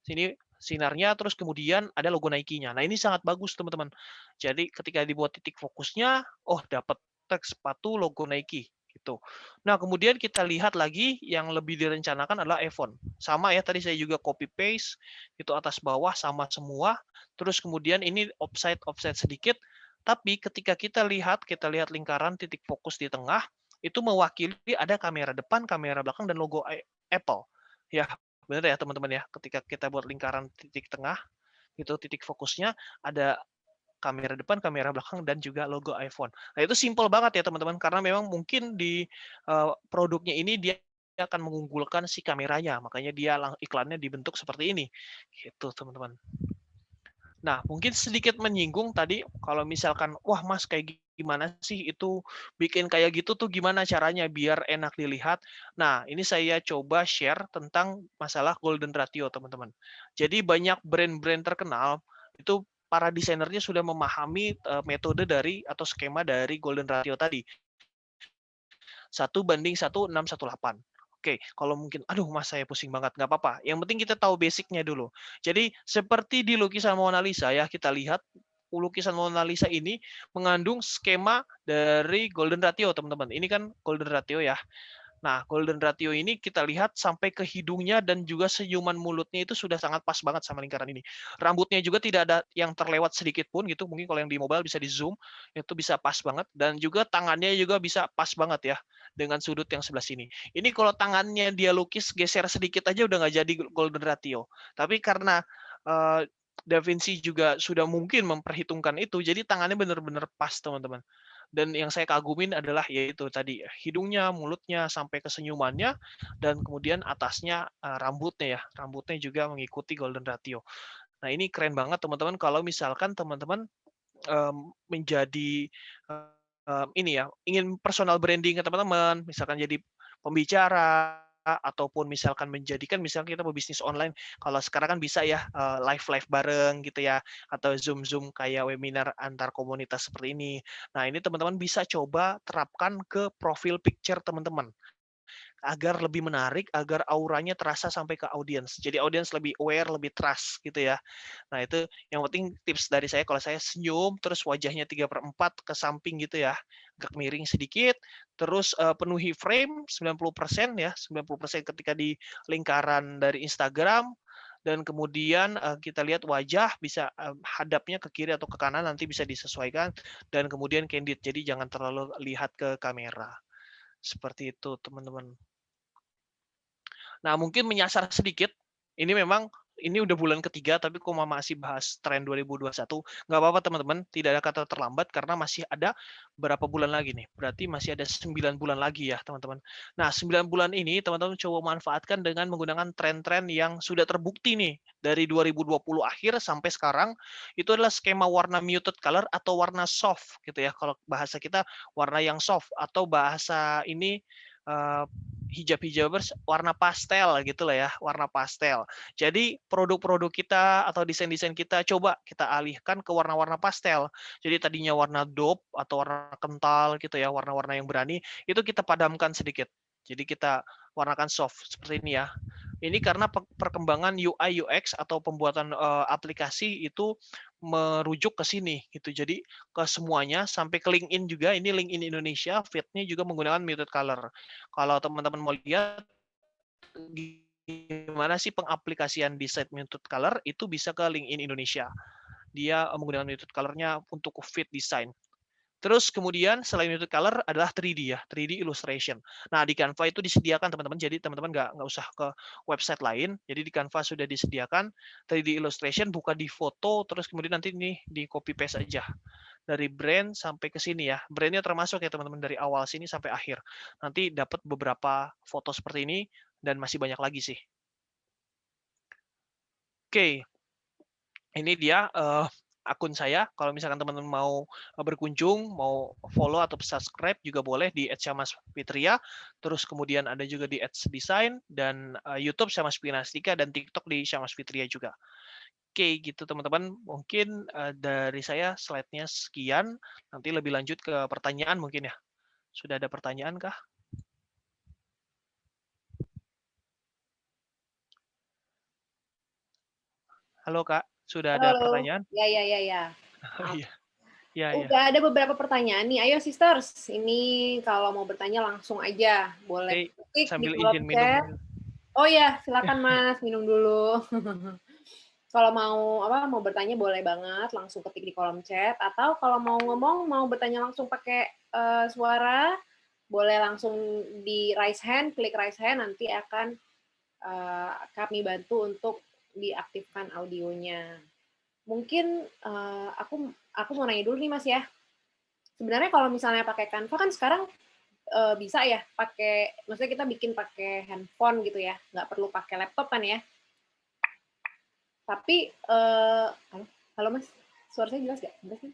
Sini sinarnya, terus kemudian ada logo Nike-nya. Nah, ini sangat bagus, teman-teman. Jadi, ketika dibuat titik fokusnya, oh, dapat teks sepatu logo Nike, gitu. Nah, kemudian kita lihat lagi yang lebih direncanakan adalah iPhone. Sama ya, tadi saya juga copy paste, itu atas bawah sama semua. Terus kemudian ini offset sedikit, tapi ketika kita lihat lingkaran titik fokus di tengah, itu mewakili ada kamera depan, kamera belakang, dan logo Apple. Ya, benar ya teman-teman ya, ketika kita buat lingkaran titik tengah, itu titik fokusnya ada kamera depan, kamera belakang, dan juga logo iPhone. Nah, itu simple banget ya teman-teman, karena memang mungkin di produknya ini dia akan mengunggulkan si kameranya, makanya dia iklannya dibentuk seperti ini. Gitu teman-teman. Nah, mungkin sedikit menyinggung tadi kalau misalkan, wah Mas kayak gimana sih itu bikin kayak gitu tuh gimana caranya biar enak dilihat. Nah, ini saya coba share tentang masalah golden ratio, teman-teman. Jadi banyak brand-brand terkenal itu para desainernya sudah memahami metode dari atau skema dari golden ratio tadi. 1:1618. Oke, kalau mungkin, aduh Mas saya pusing banget, nggak apa-apa. Yang penting kita tahu basic-nya dulu. Jadi seperti di lukisan Mona Lisa ya, kita lihat lukisan Mona Lisa ini mengandung skema dari golden ratio, teman-teman. Ini kan golden ratio ya. Nah, golden ratio ini kita lihat sampai ke hidungnya dan juga senyuman mulutnya itu sudah sangat pas banget sama lingkaran ini. Rambutnya juga tidak ada yang terlewat sedikit pun gitu. Mungkin kalau yang di mobile bisa di zoom, itu bisa pas banget. Dan juga tangannya juga bisa pas banget ya dengan sudut yang sebelah sini. Ini kalau tangannya dia lukis geser sedikit aja udah nggak jadi golden ratio. Tapi karena Da Vinci juga sudah mungkin memperhitungkan itu, jadi tangannya benar-benar pas teman-teman. Dan yang saya kagumin adalah yaitu tadi hidungnya, mulutnya, sampai ke senyumannya, dan kemudian atasnya rambutnya ya, rambutnya juga mengikuti golden ratio. Nah ini keren banget teman-teman kalau misalkan teman-teman menjadi ini ya, ingin personal branding ke teman-teman, misalkan jadi pembicara ataupun misalkan menjadikan misalnya kita berbisnis online, kalau sekarang kan bisa ya live bareng gitu ya, atau Zoom kayak webinar antar komunitas seperti ini. Nah, ini teman-teman bisa coba terapkan ke profil picture teman-teman. Agar lebih menarik, agar auranya terasa sampai ke audiens. Jadi audiens lebih aware, lebih trust gitu ya. Nah itu yang penting tips dari saya, kalau saya senyum, terus wajahnya 3/4 ke samping gitu ya, agak miring sedikit, terus penuhi frame 90% ya, 90% ketika di lingkaran dari Instagram, dan kemudian kita lihat wajah bisa hadapnya ke kiri atau ke kanan nanti bisa disesuaikan, dan kemudian candid, jadi jangan terlalu lihat ke kamera. Seperti itu teman-teman. Nah, mungkin menyasar sedikit, ini memang ini udah bulan ketiga, tapi kok masih bahas tren 2021, nggak apa-apa teman-teman, tidak ada kata terlambat karena masih ada berapa bulan lagi nih, berarti masih ada 9 bulan lagi ya teman-teman. Nah, 9 bulan ini teman-teman coba manfaatkan dengan menggunakan tren-tren yang sudah terbukti nih, dari 2020 akhir sampai sekarang, itu adalah skema warna muted color atau warna soft gitu ya, kalau bahasa kita warna yang soft, atau bahasa ini hijab-hijabers warna pastel gitu lah ya, warna pastel. Jadi produk-produk kita atau desain-desain kita coba kita alihkan ke warna-warna pastel. Jadi tadinya warna dope atau warna kental gitu ya, warna-warna yang berani, itu kita padamkan sedikit. Jadi kita warnakan soft seperti ini ya. Ini karena perkembangan UI UX atau pembuatan aplikasi itu merujuk ke sini gitu. Jadi ke semuanya sampai ke LinkedIn juga, ini LinkedIn Indonesia feed-nya juga menggunakan muted color. Kalau teman-teman mau lihat gimana sih pengaplikasian di site muted color, itu bisa ke LinkedIn Indonesia. Dia menggunakan muted color-nya untuk feed design. Terus kemudian selain muted color adalah 3D ya, 3D illustration. Nah, di Canva itu disediakan teman-teman, jadi teman-teman nggak usah ke website lain. Jadi di Canva sudah disediakan 3D illustration, buka di foto, terus kemudian nanti nih di copy paste aja. Dari brand sampai ke sini ya. Brandnya termasuk ya teman-teman, dari awal sini sampai akhir. Nanti dapat beberapa foto seperti ini, dan masih banyak lagi sih. Oke, ini dia akun saya. Kalau misalkan teman-teman mau berkunjung, mau follow atau subscribe juga boleh di @syamasfitria. Terus kemudian ada juga di @design, dan YouTube Syamasfinastika, dan TikTok di Syamasfitria juga. Oke, gitu teman-teman. Mungkin dari saya slide-nya sekian. Nanti lebih lanjut ke pertanyaan mungkin ya. Sudah ada pertanyaan kah? Halo Kak, sudah ada Halo. pertanyaan? Ya. Oh iya, iya, iya. Udah ada beberapa pertanyaan nih. Ayo sisters, ini kalau mau bertanya langsung aja. Boleh Oke, klik di sambil kolom izin minum. chat. Oh ya, silakan Mas, minum dulu. Kalau mau bertanya boleh banget langsung ketik di kolom chat, atau kalau mau ngomong, mau bertanya langsung pakai suara, boleh langsung di raise hand, klik raise hand, nanti akan kami bantu untuk diaktifkan audionya. Mungkin aku mau nanya dulu nih Mas ya. Sebenarnya kalau misalnya pakai Canva kan sekarang bisa ya maksudnya kita bikin pakai handphone gitu ya, nggak perlu pakai laptop kan ya. Tapi halo Mas, suara saya jelas nggak? Jelas kan?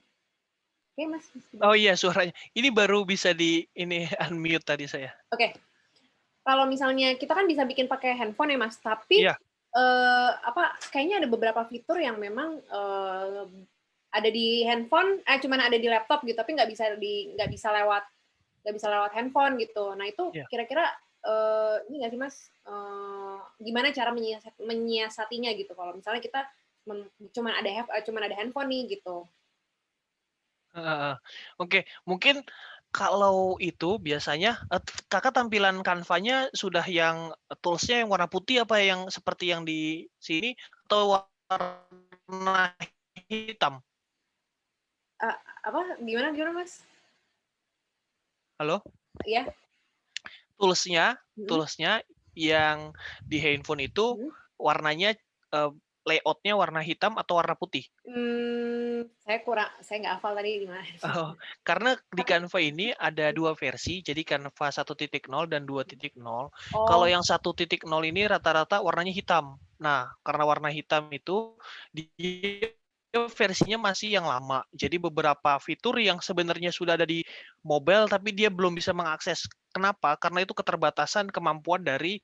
Oke Mas. Oh iya, suaranya. Ini baru bisa di ini unmute tadi saya. Oke. Kalau misalnya kita kan bisa bikin pakai handphone ya Mas, tapi Iya. kayaknya ada beberapa fitur yang memang ada di handphone, cuman ada di laptop gitu, tapi nggak bisa lewat handphone gitu. Nah itu Iya. kira-kira ini nggak sih Mas, gimana cara menyiasatinya gitu kalau misalnya kita cuman ada handphone nih gitu. Oke, mungkin kalau itu biasanya Kakak tampilan Canva-nya sudah yang tools-nya yang warna putih apa yang seperti yang di sini, atau warna hitam? Gimana Mas? Halo? Ya. Tools-nya Hmm. tools-nya yang di handphone itu warnanya layout-nya warna hitam atau warna putih? Saya nggak hafal tadi di mana. Oh, karena di Canva ini ada 2 versi, jadi Canva 1.0 dan 2.0. Kalau Oh, yang 1.0 ini rata-rata warnanya hitam. Nah, karena warna hitam itu dia versinya masih yang lama. Jadi beberapa fitur yang sebenarnya sudah ada di mobile tapi dia belum bisa mengakses. Kenapa? Karena itu keterbatasan kemampuan dari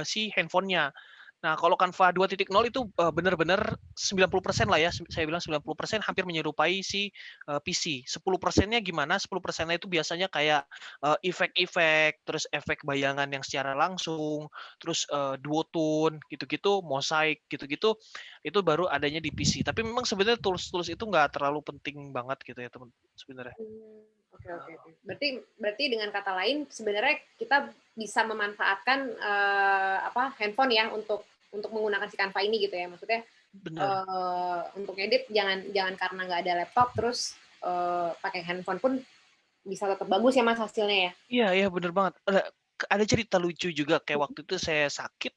si handphonenya. Nah, kalau Canva 2.0 itu benar-benar 90% lah ya, saya bilang 90% hampir menyerupai si PC. 10%-nya gimana? 10%-nya itu biasanya kayak efek-efek, terus efek bayangan yang secara langsung, terus duotone gitu-gitu, mosaik gitu-gitu, itu baru adanya di PC. Tapi memang sebenarnya tools-tools itu nggak terlalu penting banget gitu ya, teman sebenarnya. Oke, oke, oke. Berarti dengan kata lain sebenarnya kita bisa memanfaatkan handphone ya untuk menggunakan si Canva ini gitu ya. Maksudnya Bener. untuk edit jangan karena nggak ada laptop terus pakai handphone pun bisa tetap bagus ya Mas hasilnya ya. Iya iya, bener banget. Ada cerita lucu juga kayak waktu itu saya sakit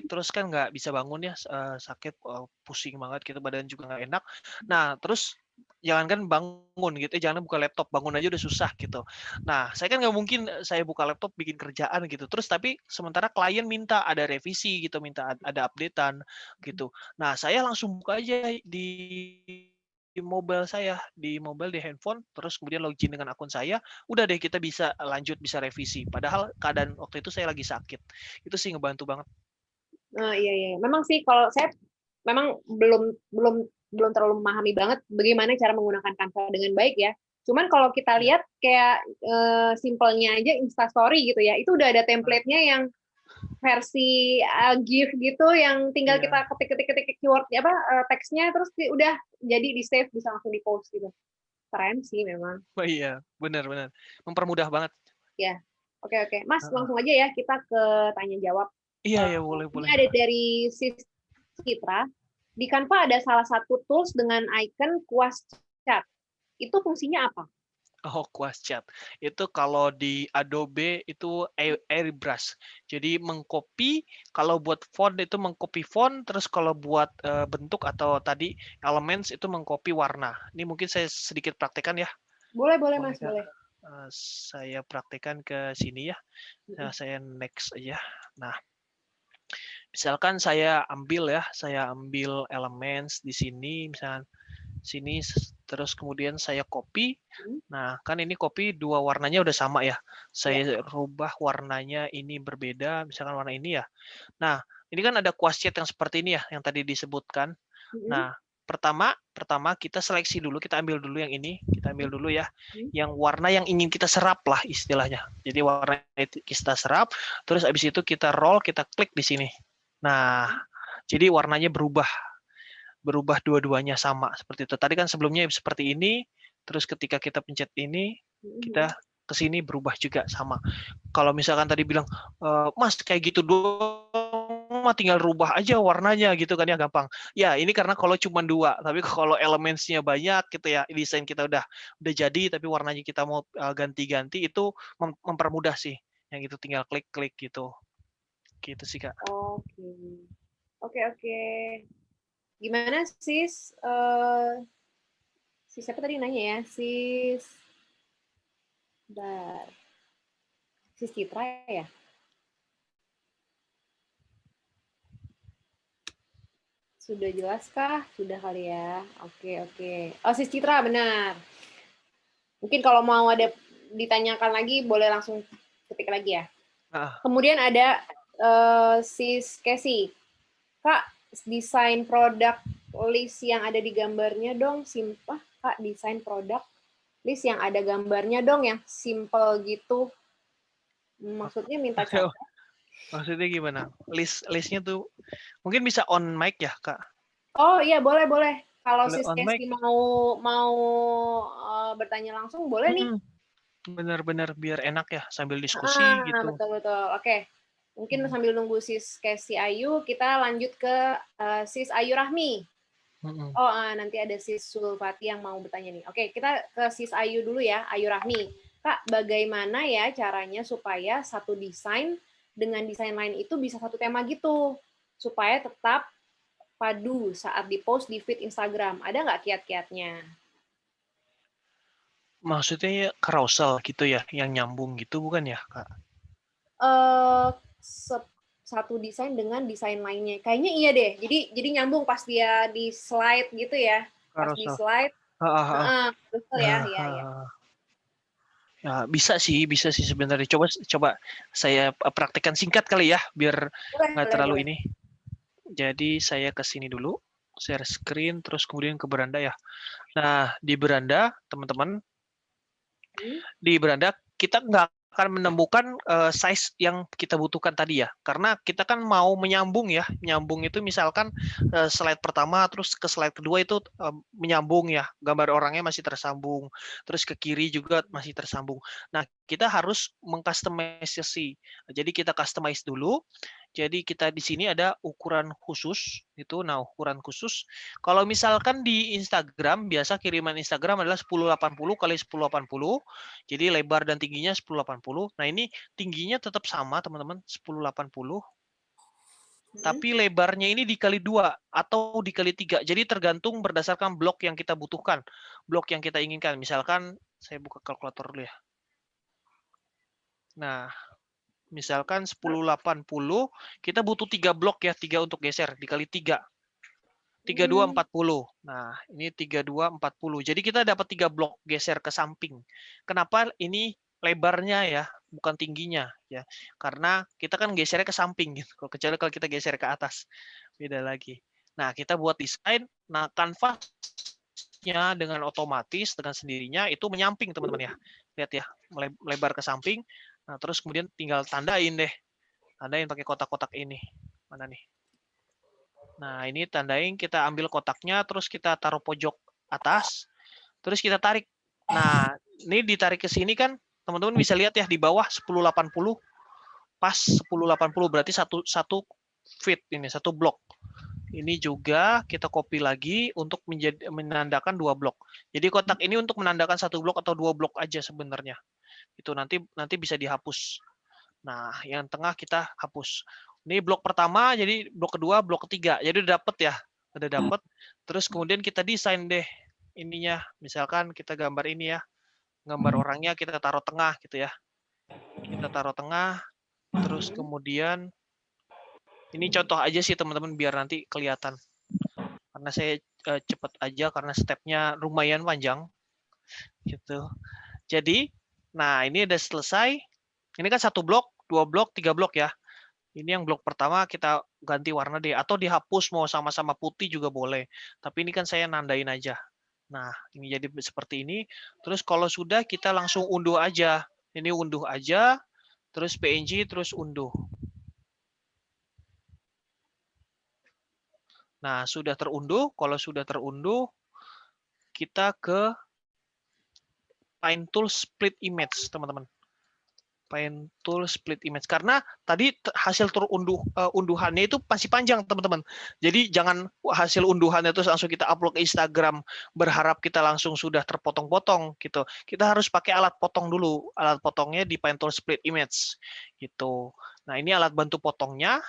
terus kan nggak bisa bangun ya, sakit, pusing banget gitu, badan juga nggak enak. Nah, terus jangankan bangun gitu ya, jangan buka laptop, bangun aja udah susah gitu. Nah, saya kan nggak mungkin saya buka laptop bikin kerjaan gitu, terus tapi sementara klien minta ada revisi gitu, minta ada update-an gitu. Nah, saya langsung buka aja di mobile, di handphone, terus kemudian login dengan akun saya, udah deh kita bisa lanjut, bisa revisi. Padahal keadaan waktu itu saya lagi sakit. Itu sih ngebantu banget. Iya, iya. Memang sih kalau saya memang belum belum belum terlalu memahami banget bagaimana cara menggunakan Canva dengan baik ya. Cuman kalau kita Iya. lihat kayak simpelnya aja Instastory gitu ya, itu udah ada Nah, template-nya yang versi GIF gitu yang tinggal iya. kita ketik keyword teksnya terus udah jadi di save bisa langsung di post gitu. Keren sih memang. Oh iya, benar benar. Mempermudah banget. Ya. Oke, oke. Mas, Heeh. langsung aja ya kita ke tanya jawab. Iya iya, boleh Ini boleh. ada dari Sis Citra. Di Canva ada salah satu tools dengan icon kuas chat. Itu fungsinya apa? Oh, Chat. Itu kalau di Adobe itu airbrush. Jadi mengcopy, kalau buat font itu mengcopy font, terus kalau buat bentuk atau tadi elements itu mengcopy warna. Ini mungkin saya sedikit praktekkan ya. Boleh, boleh Boleh Mas, Kak? boleh. Saya praktekkan ke sini ya. Nah, saya next aja. Nah, misalkan saya ambil elements di sini, misalkan sini, terus kemudian saya copy. Nah, kan ini copy dua warnanya udah sama ya. Ya. Saya rubah warnanya ini berbeda, misalkan warna ini ya. Nah, ini kan ada kuasiat yang seperti ini ya, yang tadi disebutkan. Nah, pertama pertama kita seleksi dulu, kita ambil dulu yang ini, kita ambil dulu ya, yang warna yang ingin kita serap lah istilahnya. Jadi warna itu kita serap, terus abis itu kita roll, kita klik di sini. Nah, jadi warnanya berubah dua-duanya sama seperti itu. Tadi kan sebelumnya seperti ini, terus ketika kita pencet ini, kita ke sini berubah juga sama. Kalau misalkan tadi bilang, Mas kayak gitu doang mah tinggal rubah aja warnanya gitu kan ya gampang. Ya ini karena kalau cuma dua, tapi kalau elemennya banyak gitu ya, desain kita udah jadi tapi warnanya kita mau ganti-ganti itu mempermudah sih. Yang itu tinggal klik-klik gitu. Gitu sih Kak. Oke. Oke, oke. Gimana sis? Sis siapa tadi nanya ya? Sis. Bentar. Sis Citra ya? Sudah jelaskah? Sudah kali ya. Oke, oke. Oh, Sis Citra, benar. Mungkin kalau mau ada ditanyakan lagi, boleh langsung ketik lagi ya. Kemudian ada Sis Casey. Kak, desain produk list yang ada di gambarnya dong. Kak, desain produk list yang ada gambarnya dong, yang simple gitu. Maksudnya minta contoh. Maksudnya gimana? Listnya tuh mungkin bisa on mic ya Kak? Oh iya, boleh, boleh. Kalau Boleh Sis on mic? Casey mau bertanya langsung, boleh nih. Benar-benar biar enak ya sambil diskusi gitu. Betul, betul. Oke. Mungkin sambil nunggu Sis Casey Ayu, kita lanjut ke Sis Ayu Rahmi. Oh, nanti ada Sis Sulfati yang mau bertanya nih. Oke, kita ke Sis Ayu dulu ya, Ayu Rahmi. Kak, bagaimana ya caranya supaya satu desain dengan desain lain itu bisa satu tema gitu? Supaya tetap padu saat di-post di feed Instagram. Ada nggak kiat-kiatnya? Maksudnya carousel gitu ya, yang nyambung gitu bukan ya Kak? Eh, satu desain dengan desain lainnya. Kayaknya iya deh. Jadi nyambung pas dia di slide gitu ya. Pas di Carousel. slide. Betul ya, ya, ya. Ya, bisa sih sebenarnya. Coba saya praktekkan singkat kali ya, biar nggak terlalu ini. Jadi saya ke sini dulu, share screen, terus kemudian ke beranda ya. Nah, di beranda, teman-teman, di beranda kita nggak akan menemukan size yang kita butuhkan tadi ya, karena kita kan mau menyambung ya, menyambung itu misalkan slide pertama terus ke slide kedua itu menyambung ya, gambar orangnya masih tersambung, terus ke kiri juga masih tersambung. Nah, kita harus mengcustomizasi, jadi kita customize dulu. Jadi kita di sini ada ukuran khusus itu. Nah, ukuran khusus kalau misalkan di Instagram biasa kiriman Instagram adalah 1080 kali 1080. Jadi lebar dan tingginya 1080. Nah, ini tingginya tetap sama, teman-teman, 1080. Tapi lebarnya ini dikali 2 atau dikali 3. Jadi tergantung berdasarkan blok yang kita butuhkan, blok yang kita inginkan. Misalkan saya buka kalkulator dulu ya. Nah, misalkan 1080, kita butuh 3 blok ya, 3 untuk geser, dikali 3. 32, 40. Nah, ini 32, 40. Jadi kita dapat 3 blok geser ke samping. Kenapa ini lebarnya ya, bukan tingginya ya? Karena kita kan gesernya ke samping gitu. Kecuali kalau kita geser ke atas, beda lagi. Nah, kita buat desain. Nah, kanvasnya dengan otomatis, dengan sendirinya itu menyamping, teman-teman ya. Lihat ya, melebar ke samping. Nah, terus kemudian tinggal tandain deh. Tandain pakai kotak-kotak ini. Mana nih? Nah, ini tandain, kita ambil kotaknya, terus kita taruh pojok atas, terus kita tarik. Nah, ini ditarik ke sini kan, teman-teman bisa lihat ya, di bawah 1080, pas 1080, berarti satu feet ini, satu blok. Ini juga kita copy lagi untuk menandakan 2 blok. Jadi kotak ini untuk menandakan 1 blok atau 2 blok aja sebenarnya. Itu nanti bisa dihapus. Nah, yang tengah kita hapus. Ini blok pertama, jadi blok kedua, blok ketiga. Jadi udah dapet ya, udah dapet. Terus kemudian kita desain deh ininya. Misalkan kita gambar ini ya, gambar orangnya kita taruh tengah gitu ya. Kita taruh tengah, terus kemudian ini contoh aja sih teman-teman biar nanti kelihatan. Karena saya cepet aja karena stepnya lumayan panjang gitu. Jadi, nah ini udah selesai. Ini kan 1 blok, 2 blok, 3 blok ya. Ini yang blok pertama kita ganti warna deh, atau dihapus mau sama-sama putih juga boleh. Tapi ini kan saya nandain aja. Nah, ini jadi seperti ini. Terus kalau sudah kita langsung unduh aja. Ini unduh aja, terus PNG, terus unduh. Nah, sudah terunduh. Kalau sudah terunduh, kita ke Paint Tool Split Image, teman-teman. Paint Tool Split Image. Karena tadi hasil unduhannya itu masih panjang, teman-teman. Jadi jangan hasil unduhannya itu langsung kita upload ke Instagram, berharap kita langsung sudah terpotong-potong gitu. Kita harus pakai alat potong dulu. Alat potongnya di Paint Tool Split Image gitu. Nah, ini alat bantu potongnya.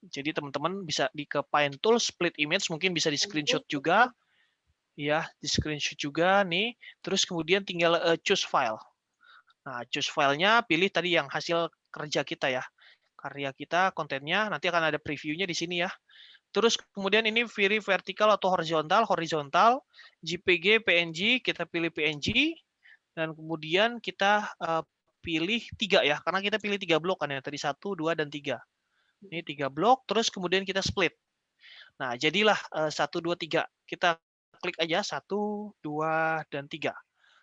Jadi teman-teman bisa ke Paint Tool Split Image, mungkin bisa di screenshot juga. Ya, di screenshot juga nih. Terus kemudian tinggal choose file. Nah, choose filenya, pilih tadi yang hasil kerja kita ya. Karya kita, kontennya, nanti akan ada previewnya di sini ya. Terus kemudian ini very vertikal atau horizontal, JPG, PNG, kita pilih PNG, dan kemudian kita pilih 3 ya, karena kita pilih 3 blok kan ya, tadi 1, 2, dan 3. Ini 3 blok, terus kemudian kita split. Nah, jadilah 1, 2, 3. Kita klik aja 1, 2, dan 3.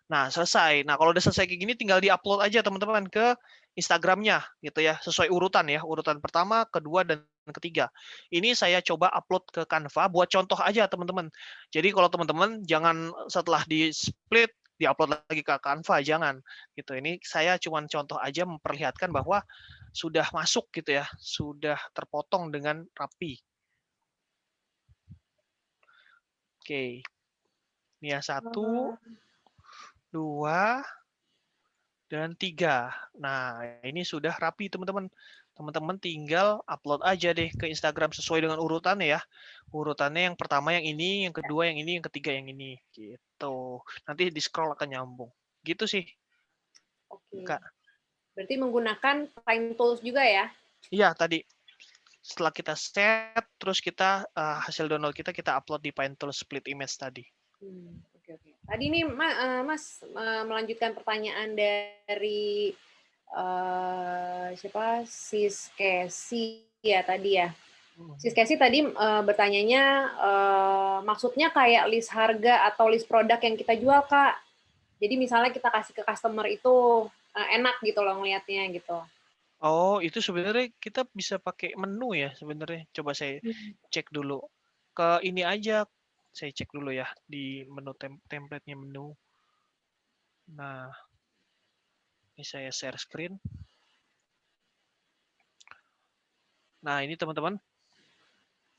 Nah, selesai. Nah, kalau udah selesai kayak gini tinggal di-upload aja teman-teman ke Instagramnya gitu ya, sesuai urutan ya, urutan pertama, kedua, dan ketiga. Ini saya coba upload ke Canva buat contoh aja teman-teman. Jadi kalau teman-teman jangan setelah di-split di-upload lagi ke Canva, jangan gitu. Ini saya cuma contoh aja memperlihatkan bahwa sudah masuk gitu ya, sudah terpotong dengan rapi. Oke. Ini ya 1, 2, dan 3. Nah, ini sudah rapi teman-teman. Teman-teman tinggal upload aja deh ke Instagram sesuai dengan urutannya ya. Urutannya yang pertama yang ini, yang kedua yang ini, yang ketiga yang ini. Gitu. Nanti di scroll akan nyambung. Gitu sih. Oke. Kak. Berarti menggunakan Paint Tools juga ya? Iya, tadi. Setelah kita set, terus kita hasil download kita upload di PineTools split image tadi. Oke. Tadi nih Mas melanjutkan pertanyaan dari siapa, Sis Casey ya tadi ya. Sis Casey tadi bertanyanya maksudnya kayak list harga atau list produk yang kita jual, Kak. Jadi misalnya kita kasih ke customer itu enak gitu loh ngelihatnya gitu. Oh, itu sebenarnya kita bisa pakai menu ya sebenarnya. Coba saya cek dulu. Ke ini aja, saya cek dulu ya di menu template-nya menu. Nah, ini saya share screen. Nah, ini teman-teman.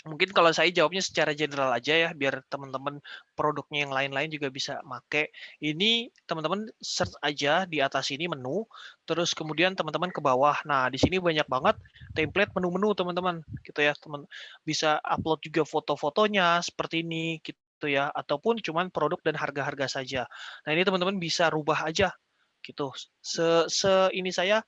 Mungkin kalau saya jawabnya secara general aja ya, biar teman-teman produknya yang lain-lain juga bisa make. Ini teman-teman search aja di atas ini menu, terus kemudian teman-teman ke bawah. Nah, di sini banyak banget template menu-menu teman-teman, gitu ya. Teman bisa upload juga foto-fotonya seperti ini, gitu ya. Ataupun cuman produk dan harga-harga saja. Nah, ini teman-teman bisa rubah aja, gitu. Ini saya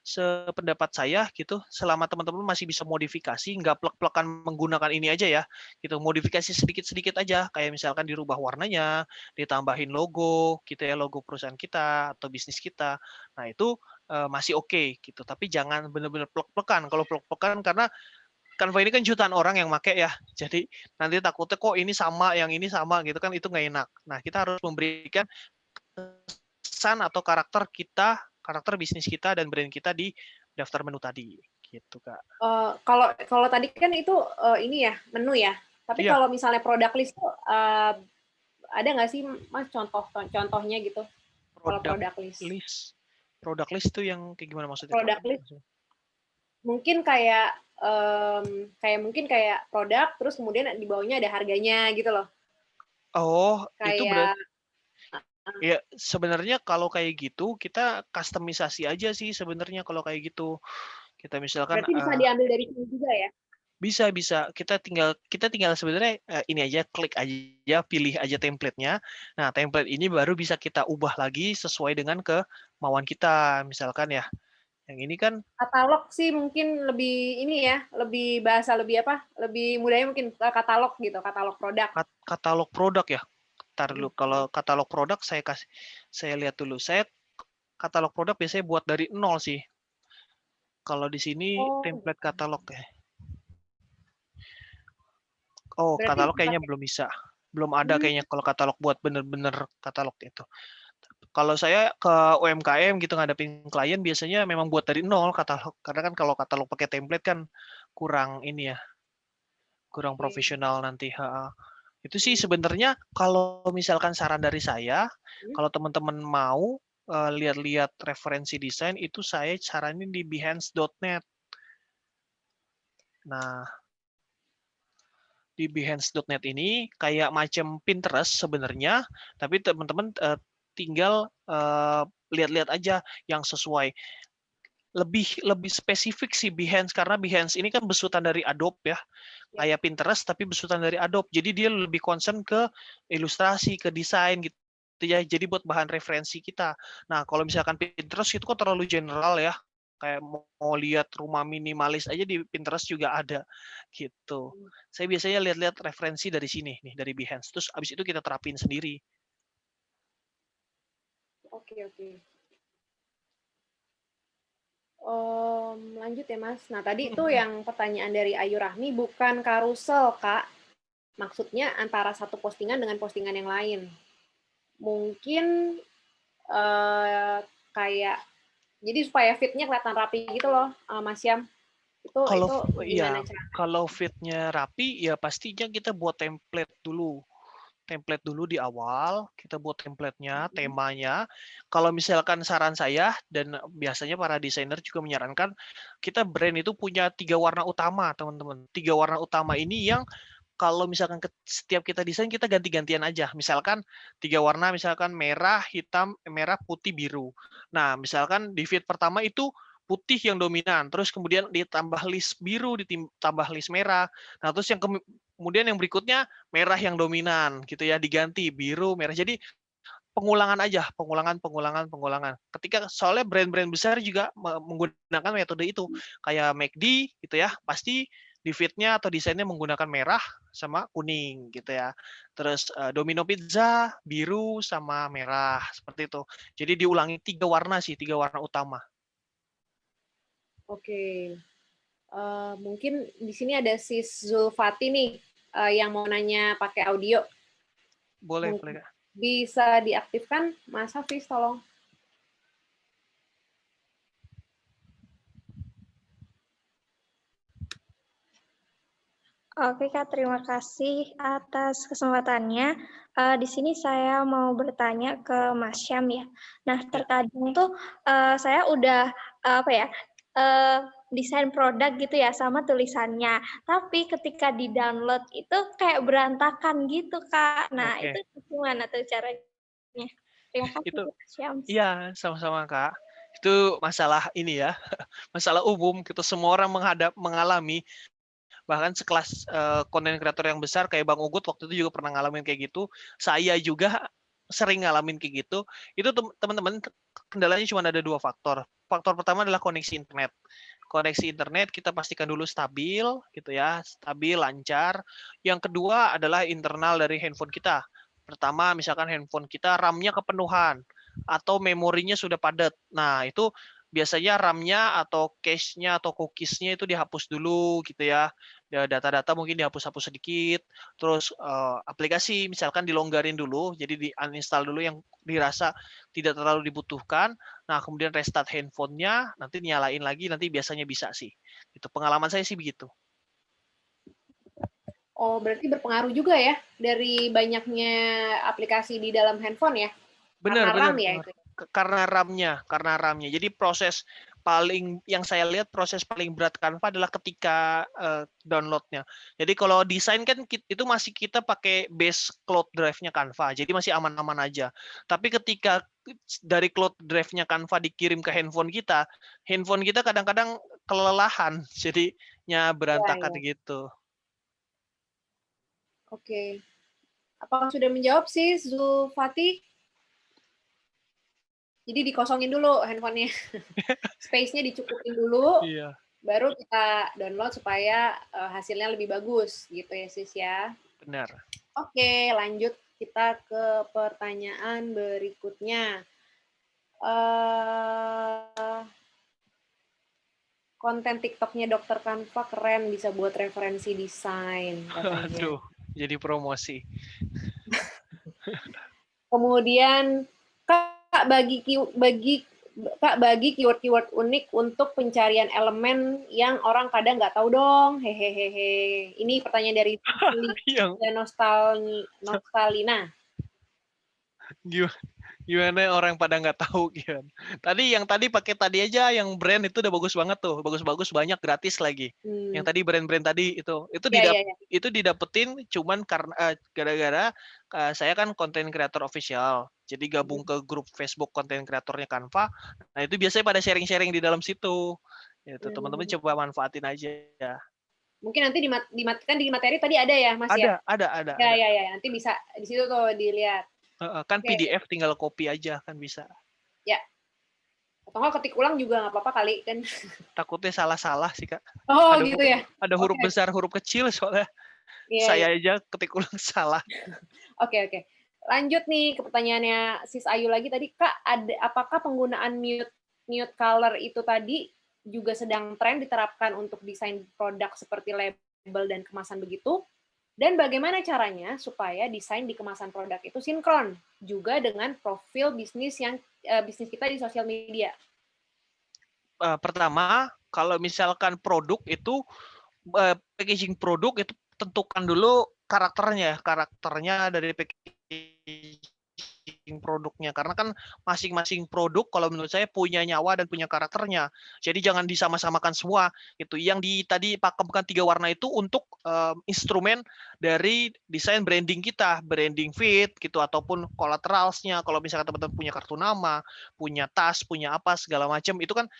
sependapat saya gitu, selama teman-teman masih bisa modifikasi, nggak plek-plekan menggunakan ini aja ya, gitu. Modifikasi sedikit-sedikit aja, kayak misalkan dirubah warnanya, ditambahin logo, gitu ya, logo perusahaan kita atau bisnis kita. Nah itu masih oke, gitu. Tapi jangan benar-benar plek-plekan. Kalau plek-plekan karena Canva ini kan jutaan orang yang make ya, jadi nanti takutnya kok ini sama, yang ini sama gitu kan, itu nggak enak. Nah kita harus memberikan kesan atau karakter bisnis kita dan brand kita di daftar menu tadi, gitu Kak. Kalau tadi kan itu ini ya menu ya. Tapi Iya. kalau misalnya product list tuh ada nggak sih Mas contohnya gitu? Kalau Produk product list. list. Produk list itu yang kayak gimana maksudnya Kak? Product list mungkin kayak produk terus kemudian di bawahnya ada harganya gitu loh. Oh, itu berarti Kayak ya sebenarnya kalau kayak gitu kita customisasi aja sih sebenarnya kalau kayak gitu. Kita misalkan berarti bisa diambil dari sini juga ya. bisa kita tinggal sebenarnya ini aja klik aja pilih aja template-nya. Nah, template ini baru bisa kita ubah lagi sesuai dengan kemauan kita. Misalkan ya, yang ini kan Katalog sih mungkin lebih ini ya, lebih bahasa lebih apa? Lebih mudahnya mungkin katalog gitu, katalog produk. katalog produk ya. Ntar dulu kalau katalog produk saya lihat dulu. Saya katalog produk biasanya buat dari nol sih. Kalau di sini template katalog ya. Oh, Berarti katalog kayaknya belum bisa. Belum ada kayaknya kalau katalog buat bener-bener katalog itu. Kalau saya ke UMKM gitu ngadepin klien biasanya memang buat dari nol katalog. Karena kan kalau katalog pakai template kan kurang ini ya, kurang profesional nanti. Itu sih sebenarnya kalau misalkan saran dari saya, kalau teman-teman mau lihat-lihat referensi desain itu saya saranin di behance.net. Nah, di behance.net ini kayak macam Pinterest sebenarnya, tapi teman-teman tinggal lihat-lihat aja yang sesuai. Lebih spesifik sih Behance karena Behance ini kan besutan dari Adobe ya. Kayak Pinterest tapi besutan dari Adobe. Jadi dia lebih concern ke ilustrasi, ke desain gitu ya. Jadi buat bahan referensi kita. Nah, kalau misalkan Pinterest itu kok terlalu general ya. Kayak mau lihat rumah minimalis aja di Pinterest juga ada gitu. Saya biasanya lihat-lihat referensi dari sini nih, dari Behance. Terus abis itu kita terapin sendiri. Oke. Lanjut ya Mas. Nah tadi itu yang pertanyaan dari Ayu Rahmi bukan karusel Kak. Maksudnya antara satu postingan dengan postingan yang lain. Mungkin kayak jadi supaya fitnya kelihatan rapi gitu loh Mas Syam. Itu gimana cara? Kalau fitnya rapi ya pastinya kita buat template dulu. Template dulu di awal, kita buat template-nya, temanya. Kalau misalkan saran saya, dan biasanya para desainer juga menyarankan, kita brand itu punya 3 warna utama, teman-teman. 3 warna utama ini yang kalau misalkan setiap kita desain, kita ganti-gantian aja. Misalkan 3 warna, misalkan merah, hitam, merah, putih, biru. Nah, misalkan di feed pertama itu putih yang dominan, terus kemudian ditambah list biru, ditambah list merah. Nah, terus yang kemudian yang berikutnya merah yang dominan gitu ya, diganti biru, merah. Jadi pengulangan aja, pengulangan. Ketika soalnya brand-brand besar juga menggunakan metode itu, kayak McD gitu ya, pasti di feed-nya atau desainnya menggunakan merah sama kuning gitu ya. Terus Domino Pizza biru sama merah seperti itu. Jadi diulangi 3 warna sih, 3 warna utama. Oke. Mungkin di sini ada Sis Zulfati nih yang mau nanya pakai audio. Boleh, boleh Kak. Bisa diaktifkan, Mas Hafiz, tolong. Oke Kak, terima kasih atas kesempatannya. Di sini saya mau bertanya ke Mas Syam ya. Nah, terkadang tuh saya udah desain produk gitu ya sama tulisannya. Tapi ketika di-download itu kayak berantakan gitu Kak. Nah, Oke. itu gimana tuh caranya? Terima kasih Itu Mas Syam. iya, sama-sama Kak. Itu masalah ini ya, masalah umum kita semua orang mengalami. Bahkan sekelas konten kreator yang besar kayak Bang Ugut waktu itu juga pernah ngalamin kayak gitu. Saya juga sering ngalamin kayak gitu. Itu teman-teman kendalanya cuma ada 2 faktor. Faktor pertama adalah koneksi internet. Koneksi internet kita pastikan dulu stabil gitu ya, stabil, lancar. Yang kedua adalah internal dari handphone kita. Pertama, misalkan handphone kita RAM-nya kepenuhan atau memorinya sudah padat. Nah, itu biasanya RAM-nya atau cache-nya atau cookies-nya itu dihapus dulu gitu ya. Data-data mungkin dihapus-hapus sedikit. Terus aplikasi misalkan dilonggarin dulu, jadi di-uninstall dulu yang dirasa tidak terlalu dibutuhkan. Nah, kemudian restart handphonenya, nanti nyalain lagi, nanti biasanya bisa sih. Itu pengalaman saya sih begitu. Oh, berarti berpengaruh juga ya dari banyaknya aplikasi di dalam handphone ya? Benar, Karena RAM ya itu. karena RAM-nya. Jadi proses yang saya lihat proses paling berat Canva adalah ketika download-nya. Jadi kalau desain kan itu masih kita pakai base cloud drive-nya Canva, jadi masih aman-aman aja. Tapi ketika dari cloud drive-nya Canva dikirim ke handphone kita kadang-kadang kelelahan, jadinya berantakan Ya. gitu. Oke. Apakah sudah menjawab sih Zulfati? Jadi dikosongin dulu handphonenya. Space-nya dicukupin dulu, Iya. baru kita download supaya hasilnya lebih bagus gitu ya sis ya. Benar. Oke, lanjut kita ke pertanyaan berikutnya. Konten TikTok-nya Dr. Canva keren, bisa buat referensi desain katanya. Aduh, jadi promosi. Kemudian Kak bagi keyword-keyword unik untuk pencarian elemen yang orang kadang nggak tahu dong. Hehehe. Ini pertanyaan dari Nostalina. Gimana orang pada nggak tahu gitu. Yang tadi pakai tadi aja yang brand itu udah bagus banget tuh, bagus-bagus banyak gratis lagi. Yang tadi brand-brand tadi itu didapetin cuman karena gara-gara saya kan konten creator official. Jadi gabung ke grup Facebook konten kreatornya Canva. Nah, itu biasanya pada sharing-sharing di dalam situ. Itu teman-teman coba manfaatin aja ya. Mungkin nanti dimatikan di materi tadi ada ya, Mas ya? Ada. Ya. Nanti bisa di situ tuh dilihat. Kan PDF tinggal copy aja kan bisa. Ya. Atau nggak ketik ulang juga nggak apa-apa kali kan. Takutnya salah-salah sih Kak. Oh gitu ya. Ada huruf besar, huruf kecil soalnya. Saya aja ketik ulang salah. Oke. Lanjut nih ke pertanyaannya Sis Ayu lagi tadi Kak, apakah penggunaan mute color itu tadi juga sedang tren diterapkan untuk desain produk seperti label dan kemasan begitu? Dan bagaimana caranya supaya desain di kemasan produk itu sinkron juga dengan profil bisnis kita di sosial media? Pertama, kalau misalkan produk itu packaging produk itu tentukan dulu karakternya dari packaging produknya, karena kan masing-masing produk kalau menurut saya punya nyawa dan punya karakternya, jadi jangan disama-samakan semua gitu. Yang tadi pakemkan 3 warna itu untuk instrumen dari desain branding kita, branding feed gitu, ataupun collateralsnya. Kalau misalkan teman-teman punya kartu nama, punya tas, punya apa segala macam, itu kan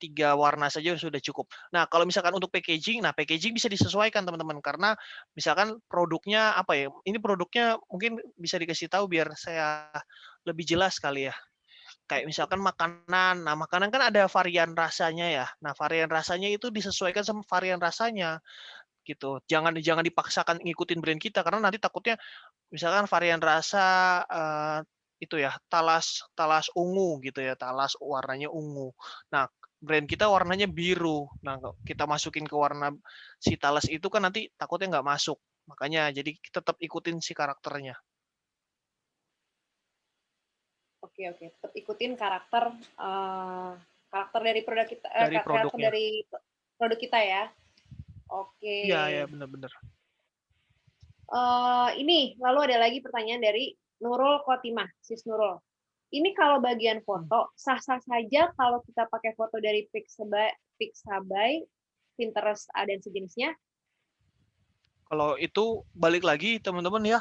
tiga warna saja sudah cukup. Nah, kalau misalkan untuk packaging, nah packaging bisa disesuaikan teman-teman karena misalkan produknya apa ya? Ini produknya mungkin bisa dikasih tahu biar saya lebih jelas kali ya. Kayak misalkan makanan, nah makanan kan ada varian rasanya ya. Nah, varian rasanya itu disesuaikan sama varian rasanya gitu. Jangan jangan dipaksakan ngikutin brand kita karena nanti takutnya misalkan varian rasa itu ya talas talas ungu gitu ya, talas warnanya ungu. Nah, brand kita warnanya biru. Nah, kita masukin ke warna si talas itu kan nanti takutnya nggak masuk. Makanya jadi tetap ikutin si karakternya. Oke, tetap ikutin karakter karakter dari produk kita, Dari karakter produknya. dari produk kita ya. Oke. Iya, ya benar-benar. Ini lalu ada lagi pertanyaan dari Nurul Khotimah, Sis Nurul. Ini kalau bagian foto sah-sah saja kalau kita pakai foto dari Pixabay, Pinterest dan sejenisnya. Kalau itu balik lagi teman-teman ya.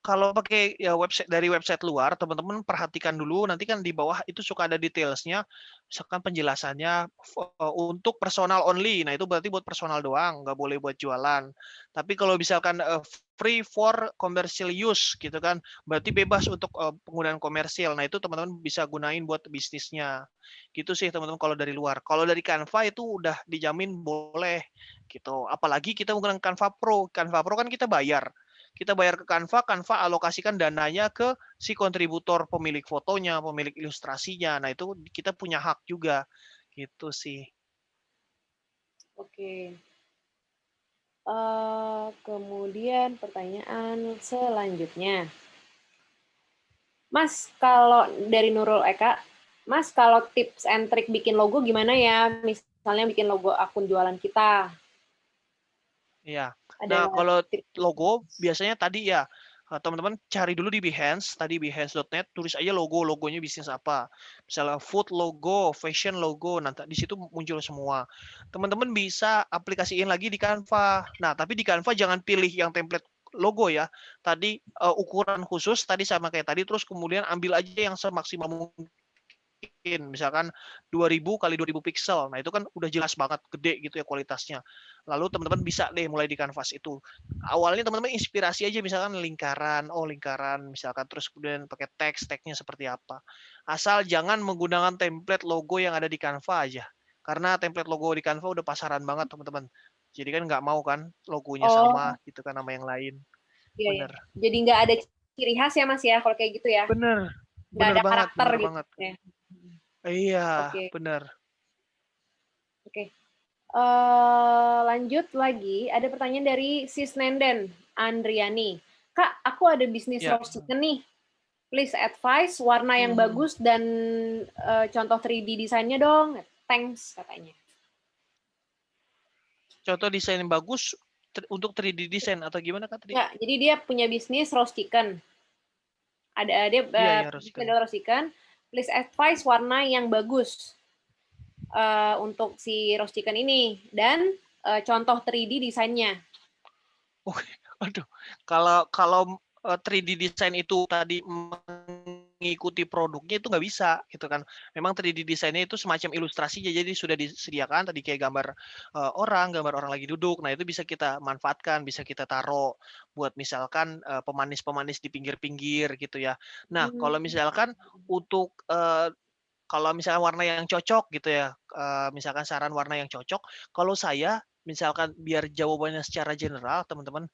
Kalau pakai ya website dari website luar, teman-teman perhatikan dulu. Nanti kan di bawah itu suka ada detailsnya, misalkan penjelasannya untuk personal only. Nah itu berarti buat personal doang, nggak boleh buat jualan. Tapi kalau misalkan free for commercial use gitu kan, berarti bebas untuk penggunaan komersial. Nah itu teman-teman bisa gunain buat bisnisnya. Gitu sih teman-teman kalau dari luar. Kalau dari Canva itu udah dijamin boleh gitu. Apalagi kita menggunakan Canva Pro. Canva Pro kan kita bayar. Kita bayar ke Canva, Canva alokasikan dananya ke si kontributor pemilik fotonya, pemilik ilustrasinya. Nah, itu kita punya hak juga. Gitu sih. Oke. Kemudian pertanyaan selanjutnya. Mas, kalau dari Nurul Eka, Mas, kalau tips and trick bikin logo gimana ya? Misalnya bikin logo akun jualan kita. Iya. Ada Nah, kalau tips? logo biasanya tadi ya, teman-teman cari dulu di Behance, tadi behance.net, tulis aja logonya bisnis apa. Misalnya food logo, fashion logo, nanti di situ muncul semua. Teman-teman bisa aplikasiin lagi di Canva. Nah, tapi di Canva jangan pilih yang template logo ya. Tadi ukuran khusus, tadi sama kayak tadi, terus kemudian ambil aja yang semaksimal mungkin. Misalkan 2000 kali 2000 pixel. Nah, itu kan udah jelas banget gede gitu ya kualitasnya. Lalu teman-teman bisa deh mulai di kanvas itu. Awalnya teman-teman inspirasi aja misalkan lingkaran, misalkan terus kemudian pakai tagnya seperti apa. Asal jangan menggunakan template logo yang ada di Canva aja. Karena template logo di Canva udah pasaran banget, teman-teman. Jadi kan nggak mau kan logonya sama Oh, gitu kan sama yang lain. iya, iya. Bener. Jadi nggak ada ciri khas ya, Mas ya, kalau kayak gitu ya? Bener. Nggak Bener ada banget, karakter bener gitu banget. ya? Iya, Oke, bener. oke. Lanjut lagi, ada pertanyaan dari Sis Nenden, Andriani. Kak, aku ada bisnis Ya. roast chicken nih. Please advice warna yang bagus dan contoh 3D desainnya dong. Thanks, katanya. Contoh desain yang bagus untuk 3D desain atau gimana Kak tadi? Ya, jadi dia punya bisnis roast chicken. Dia Iya, ya harus bisnis kan. adalah roast chicken. Please advice warna yang bagus untuk si roast chicken ini dan contoh 3D desainnya. Oh, aduh. Kalau 3D desain itu tadi mengikuti produknya itu nggak bisa gitu kan. Memang 3D desainnya itu semacam ilustrasi jadi sudah disediakan tadi kayak gambar gambar orang lagi duduk. Nah, itu bisa kita manfaatkan, bisa kita taruh buat misalkan pemanis-pemanis di pinggir-pinggir gitu ya. Nah, kalau misalkan untuk kalau misalkan warna yang cocok gitu ya, misalkan saran warna yang cocok, kalau saya misalkan biar jawabannya secara general teman-teman,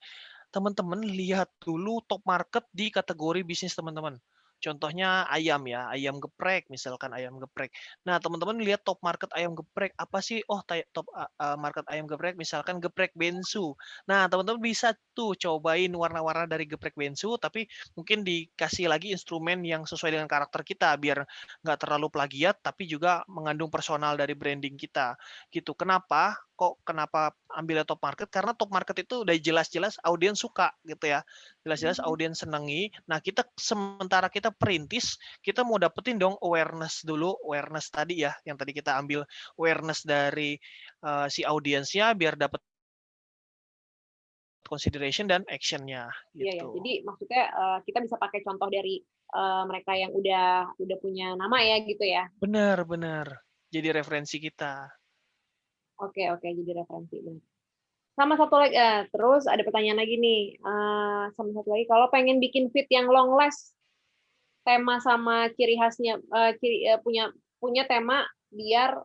teman-teman lihat dulu top market di kategori bisnis teman-teman. Contohnya ayam ya, ayam geprek, misalkan ayam geprek. Nah, teman-teman lihat top market ayam geprek, apa sih? Oh, top market ayam geprek, misalkan geprek bensu. Nah, teman-teman bisa tuh cobain warna-warna dari geprek bensu, tapi mungkin dikasih lagi instrumen yang sesuai dengan karakter kita, biar nggak terlalu plagiat, tapi juga mengandung personal dari branding kita. Gitu. Kenapa? Kenapa ambilnya top market? Karena top market itu udah jelas-jelas audiens suka gitu ya. Jelas-jelas audiens senengi. Nah, sementara kita perintis, kita mau dapetin dong awareness dulu, awareness tadi ya, yang tadi kita ambil awareness dari si audiensnya biar dapat consideration dan action-nya Iya ya. gitu. Jadi maksudnya kita bisa pakai contoh dari mereka yang udah punya nama ya gitu ya. Benar. Jadi referensi kita. Oke, jadi referensi. Sama satu lagi, terus ada pertanyaan lagi nih. Sama satu lagi, kalau pengen bikin feed yang long last, tema sama ciri khasnya, punya tema biar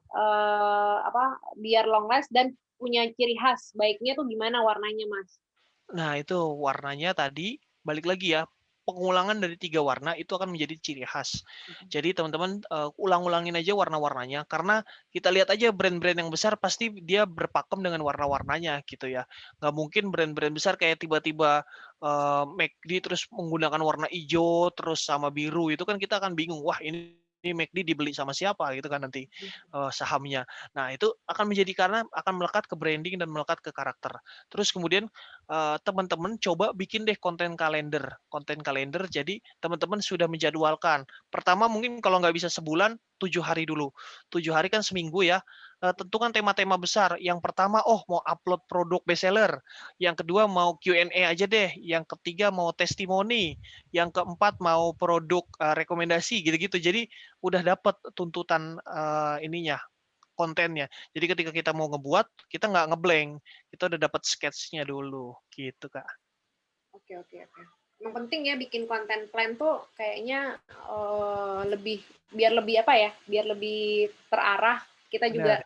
biar long last dan punya ciri khas. Baiknya tuh gimana warnanya, Mas? Nah, itu warnanya tadi, balik lagi ya, pengulangan dari 3 warna itu akan menjadi ciri khas. Jadi teman-teman ulang-ulangin aja warna-warnanya, karena kita lihat aja brand-brand yang besar pasti dia berpakem dengan warna-warnanya gitu ya. Nggak mungkin brand-brand besar kayak tiba-tiba McD terus menggunakan warna hijau terus sama biru, itu kan kita akan bingung, wah ini McD dibeli sama siapa gitu kan nanti sahamnya. Nah, itu akan menjadi karena akan melekat ke branding dan melekat ke karakter. Terus kemudian teman-teman coba bikin deh konten kalender. Jadi teman-teman sudah menjadwalkan. Pertama mungkin kalau nggak bisa sebulan, 7 hari dulu. 7 hari kan seminggu ya. Tentukan tema-tema besar. Yang pertama, mau upload produk bestseller. Yang kedua mau Q&A aja deh. Yang ketiga mau testimoni. Yang keempat mau produk rekomendasi gitu-gitu. Jadi udah dapat tuntutan ininya, kontennya. Jadi ketika kita mau ngebuat, kita nggak ngeblank. Kita udah dapat sketch-nya dulu, gitu Kak. Oke. Yang penting ya bikin konten plan tuh kayaknya biar lebih terarah. Kita juga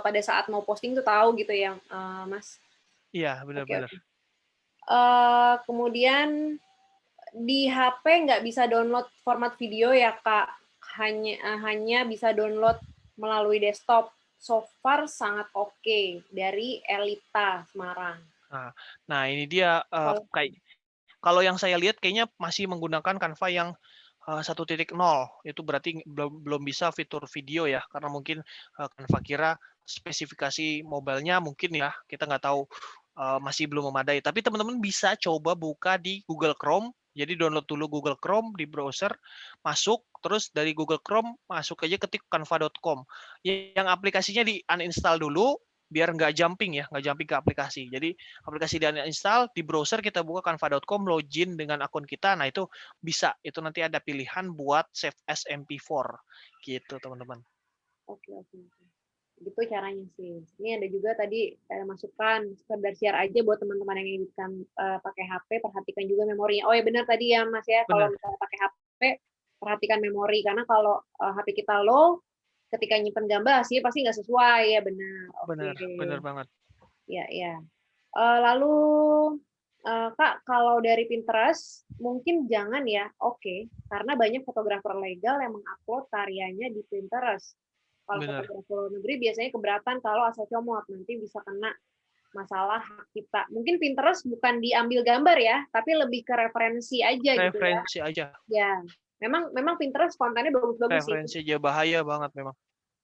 pada saat mau posting tuh tahu gitu ya, Mas. Iya, benar-benar. Kemudian di HP nggak bisa download format video ya Kak, hanya bisa download melalui desktop. So far sangat oke dari Elita Semarang. Nah ini dia kayak kalau yang saya lihat kayaknya masih menggunakan Canva yang 1.0, itu berarti belum bisa fitur video ya, karena mungkin Canva kira spesifikasi mobile-nya mungkin ya, kita nggak tahu, masih belum memadai. Tapi teman-teman bisa coba buka di Google Chrome, jadi download dulu Google Chrome di browser, masuk, terus dari Google Chrome masuk aja ketik canva.com. Yang aplikasinya di uninstall dulu, biar nggak jumping ke aplikasi. Jadi aplikasi di uninstall, di browser kita buka canva.com, login dengan akun kita, nah itu bisa, itu nanti ada pilihan buat save as MP4 gitu teman-teman. Oke. Gitu caranya sih. Ini ada juga tadi masukan, sekedar share aja buat teman-teman yang editkan pakai HP, perhatikan juga memorinya. Oh ya benar tadi ya Mas ya, kalau misalnya pakai HP, perhatikan memori, karena kalau HP kita low, ketika nyimpen gambar hasilnya pasti nggak sesuai, ya benar. Benar banget. Ya. Lalu Kak, kalau dari Pinterest mungkin jangan ya, karena banyak fotografer legal yang mengupload karyanya di Pinterest. Kalau fotografer luar negeri biasanya keberatan kalau asal comot, nanti bisa kena masalah hak cipta. Mungkin Pinterest bukan diambil gambar ya, tapi lebih ke referensi aja gitu ya. Referensi aja. Ya, memang Pinterest kontennya bagus-bagus sih. Referensi aja bahaya banget memang.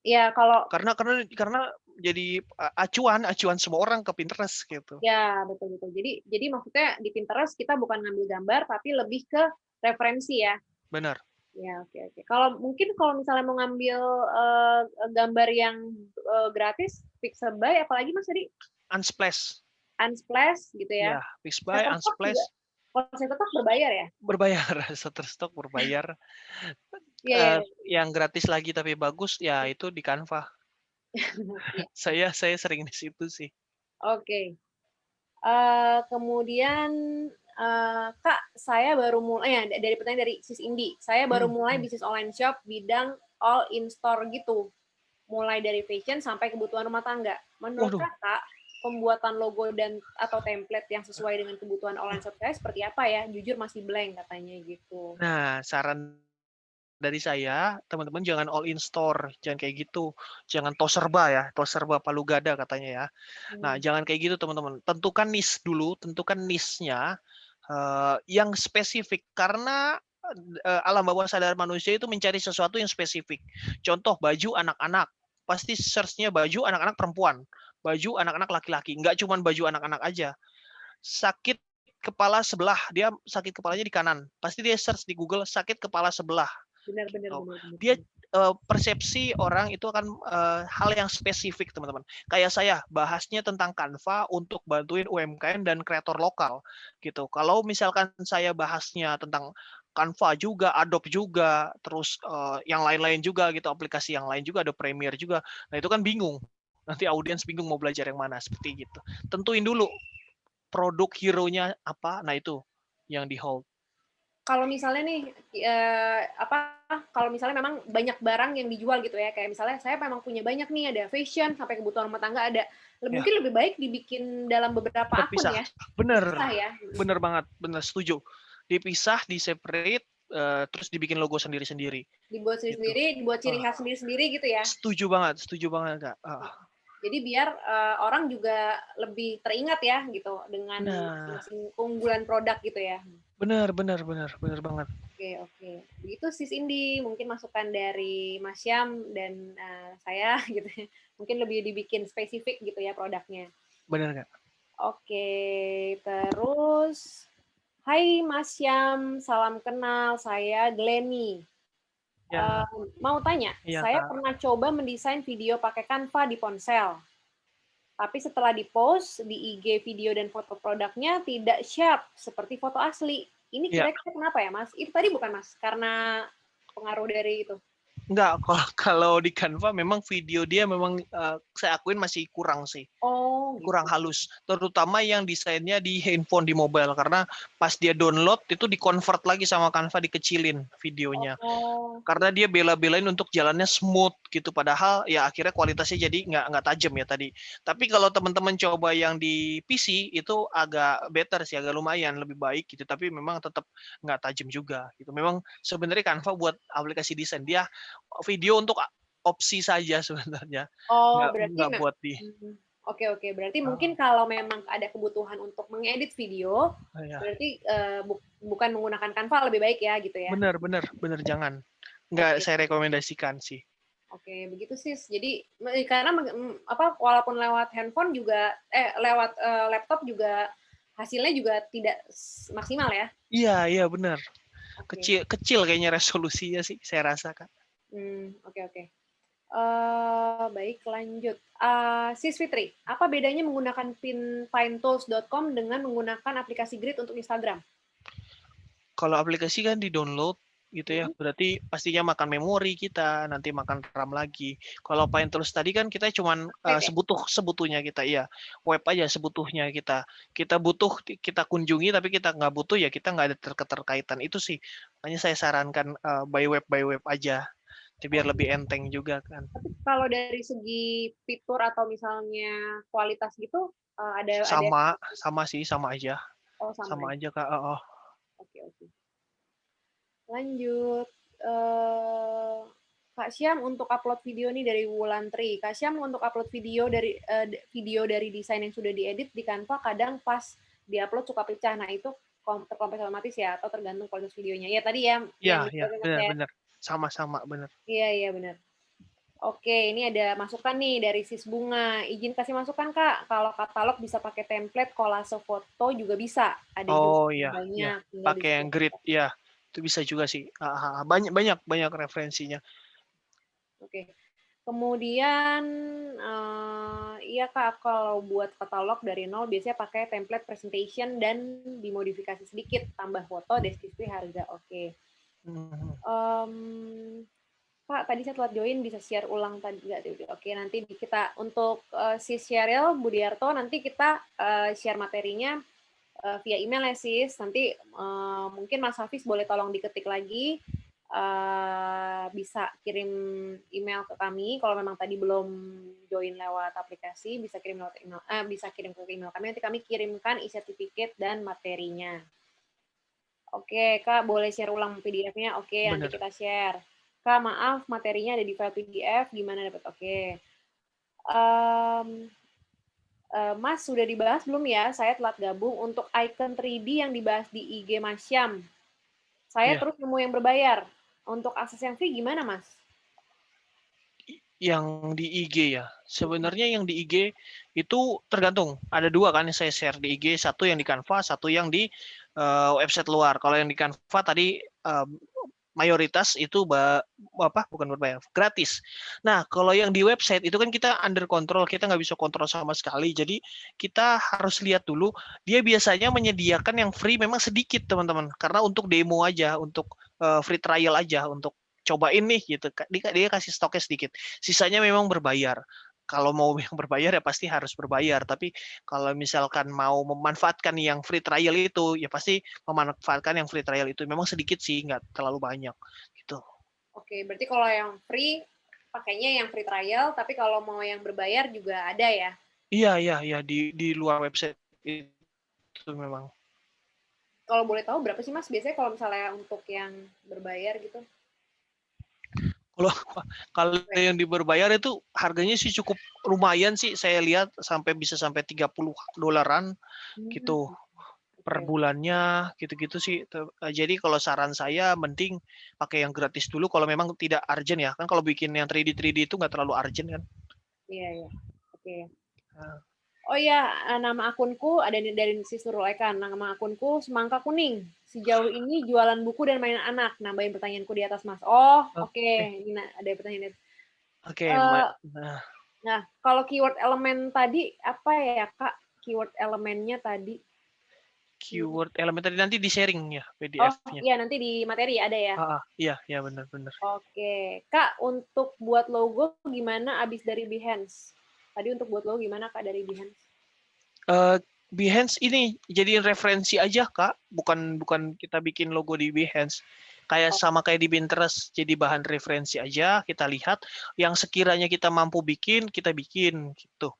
Ya, kalau karena jadi acuan semua orang ke Pinterest gitu. Ya, betul. Jadi maksudnya di Pinterest kita bukan ngambil gambar tapi lebih ke referensi ya. Benar. Ya, oke. Kalau misalnya mau ngambil gambar yang gratis, Pixabay apalagi Mas tadi? Unsplash gitu ya. Ya, Pixabay, Unsplash. Kalau Shutterstock berbayar ya? Berbayar, Shutterstock berbayar. Yang gratis lagi tapi bagus ya itu di Canva. saya sering di situ sih. Oke. Kemudian Kak, saya baru mulai dari pertanyaan dari Sis Indi. Saya baru mulai bisnis online shop bidang all in store gitu. Mulai dari fashion sampai kebutuhan rumah tangga. Menurut Kakak, pembuatan logo dan atau template yang sesuai dengan kebutuhan online shop saya seperti apa ya? Jujur masih blank katanya gitu. Nah, saran dari saya, teman-teman jangan all in store, jangan kayak gitu. Jangan tos serba palu gada katanya ya. Nah, jangan kayak gitu teman-teman. Tentukan niche dulu, tentukan niche-nya yang spesifik, karena alam bawah sadar manusia itu mencari sesuatu yang spesifik. Contoh baju anak-anak, pasti search-nya baju anak-anak perempuan, baju anak-anak laki-laki, nggak cuma baju anak-anak aja. Sakit kepala sebelah, dia sakit kepalanya di kanan, pasti dia search di Google sakit kepala sebelah. Benar. Dia persepsi orang itu akan hal yang spesifik teman-teman. Kayak saya bahasnya tentang Canva untuk bantuin UMKM dan kreator lokal gitu. Kalau misalkan saya bahasnya tentang Canva juga, Adobe juga, terus yang lain-lain juga gitu, aplikasi yang lain juga, ada Premiere juga. Nah itu kan bingung. Nanti audiens bingung mau belajar yang mana, seperti gitu. Tentuin dulu produk hero-nya apa, nah itu yang di hold. Kalau misalnya nih kalau misalnya memang banyak barang yang dijual gitu ya, kayak misalnya saya memang punya banyak nih, ada fashion sampai kebutuhan rumah tangga ada, Ya, mungkin lebih baik dibikin dalam beberapa akun terpisah. ya. Bener, Dipisah ya. bener banget, bener setuju. Dipisah, di separate, terus dibikin logo sendiri-sendiri. Dibuat Gitu. sendiri-sendiri, dibuat ciri khas sendiri-sendiri gitu ya. Setuju banget Kak. Jadi biar orang juga lebih teringat ya gitu dengan Nah, masing-masing keunggulan produk gitu ya. bener banget. Oke. Begitu Sis Indi, mungkin masukan dari Mas Syam dan saya gitu ya. Mungkin lebih dibikin spesifik gitu ya produknya. Bener Kak. Oke, terus hai Mas Syam, salam kenal, saya Glenny. Ya, Mau tanya, iya saya Kak. pernah coba mendesain video pakai Canva di ponsel. Tapi setelah di-post di IG video dan foto produknya tidak sharp seperti foto asli. Ini Ya, kira-kira kenapa ya, Mas? Itu tadi bukan, Mas? Karena pengaruh dari itu. enggak, kalau di Canva memang video dia memang saya akuin masih kurang sih. Oh, Kurang gitu. halus, terutama yang desainnya di handphone, di mobile, karena pas dia download itu di-convert lagi sama Canva, dikecilin videonya. Oh, Karena dia bela-belain untuk jalannya smooth gitu, padahal ya akhirnya kualitasnya jadi nggak tajam ya tadi. Tapi kalau teman-teman coba yang di PC itu agak better sih, agak lumayan lebih baik gitu, tapi memang tetap nggak tajam juga gitu. Memang sebenarnya Canva buat aplikasi desain, dia video untuk opsi saja sebenarnya, berarti nggak buat di Oke. Berarti mungkin kalau memang ada kebutuhan untuk mengedit video, ya. berarti bukan menggunakan Canva lebih baik ya, gitu ya. Bener, jangan. Nggak Oke. saya rekomendasikan sih. Oke, begitu Sis. Jadi karena walaupun lewat handphone juga lewat laptop juga hasilnya juga tidak maksimal ya. Iya bener. Oke. Kecil kayaknya resolusinya sih, saya rasa Kak. Oke. Baik, lanjut. Sis Fitri, apa bedanya menggunakan pinetools.com dengan menggunakan aplikasi Grid untuk Instagram? Kalau aplikasi kan di-download gitu ya, berarti pastinya makan memori kita, nanti makan RAM lagi. Kalau Pinterest tadi kan kita cuman sebutuhnya kita, iya. Web aja sebutuhnya kita. Kita butuh, kita kunjungi, tapi kita nggak butuh ya kita nggak ada keterkaitan. Itu sih. Makanya saya sarankan by web aja. Biar lebih enteng juga kan. Tapi kalau dari segi fitur atau misalnya kualitas gitu, ada Sama sih, sama aja. Oh, sama Sama aja Kak. Oke. Lanjut. Kak Syam untuk upload video nih dari Wulantri. Kak Syam untuk upload video dari desain yang sudah diedit di Canva kadang pas diupload suka pecah. Nah, itu terkompres otomatis ya atau tergantung kualitas videonya. Ya tadi ya. Iya, benar. Sama-sama benar. Iya, benar. Oke, ini ada masukan nih dari Sis Bunga. Izin kasih masukan, Kak. Kalau katalog bisa pakai template, kolase foto juga bisa. Ada Oh juga iya, banyak. pakai yang grid ya. Itu bisa juga sih. Banyak referensinya. Oke. Kemudian, iya Kak, kalau buat katalog dari nol biasanya pakai template presentation dan dimodifikasi sedikit, tambah foto, deskripsi, harga. Oke. Kak, tadi saya telat join, bisa share ulang tadi nggak? Oke, nanti kita untuk Sis Sheryl Budiarto, nanti kita share materinya via email ya Sis. Nanti mungkin Mas Hafiz boleh tolong diketik lagi. Bisa kirim email ke kami kalau memang tadi belum join lewat aplikasi, bisa kirim lewat email, bisa kirim ke email kami, nanti kami kirimkan e-certificate dan materinya. Oke Kak, boleh share ulang PDF-nya? Oke, nanti kita share. Kak, maaf materinya ada di file PDF, gimana dapat? Oke. Mas, sudah dibahas belum ya? Saya telat gabung untuk icon 3D yang dibahas di IG Mas Syam. Saya terus nemu yang berbayar. Untuk akses yang free gimana, Mas? Yang di IG ya. Sebenarnya yang di IG itu tergantung. Ada dua kan yang saya share di IG. Satu yang di Canva, satu yang di website luar. Kalau yang di Canva tadi mayoritas itu bukan berbayar, gratis. Nah, kalau yang di website itu kan kita under control, kita nggak bisa kontrol sama sekali. Jadi kita harus lihat dulu. Dia biasanya menyediakan yang free memang sedikit teman-teman, karena untuk demo aja, untuk free trial aja, untuk cobain nih gitu. Dia kasih stoknya sedikit. Sisanya memang berbayar. Kalau mau yang berbayar ya pasti harus berbayar. Tapi kalau misalkan mau memanfaatkan yang free trial itu, ya pasti memanfaatkan yang free trial itu. Memang sedikit sih, nggak terlalu banyak gitu. Oke, berarti kalau yang free pakainya yang free trial, tapi kalau mau yang berbayar juga ada ya? Iya di luar website itu memang. Kalau boleh tahu berapa sih Mas biasanya kalau misalnya untuk yang berbayar gitu? Kalau yang diberbayar itu harganya sih cukup lumayan sih, saya lihat bisa sampai $30 gitu per bulannya, gitu-gitu sih. Jadi kalau saran saya mending pakai yang gratis dulu kalau memang tidak urgent ya. Kan kalau bikin yang 3D itu nggak terlalu urgent kan. Iya. Oke. Nah. Oh iya, nama akunku ada dari Sis Nurul Eka. Nama akunku Semangka Kuning. Sejauh ini jualan buku dan mainan anak. Nambahin pertanyaanku di atas, Mas. Oh, oke. Ini ada pertanyaan. Oke. Nah, kalau keyword elemen tadi apa ya, Kak? Keyword elemennya tadi? Keyword elemen tadi nanti di sharing ya Oh, PDF-nya. iya nanti di materi ada ya? Iya benar. Oke. Kak, untuk buat logo gimana abis dari Behance? Tadi untuk buat logo gimana, Kak, dari Behance? Behance ini jadiin referensi aja, Kak. Bukan kita bikin logo di Behance. Sama kayak di Pinterest, jadi bahan referensi aja, kita lihat yang sekiranya kita mampu bikin, kita bikin gitu.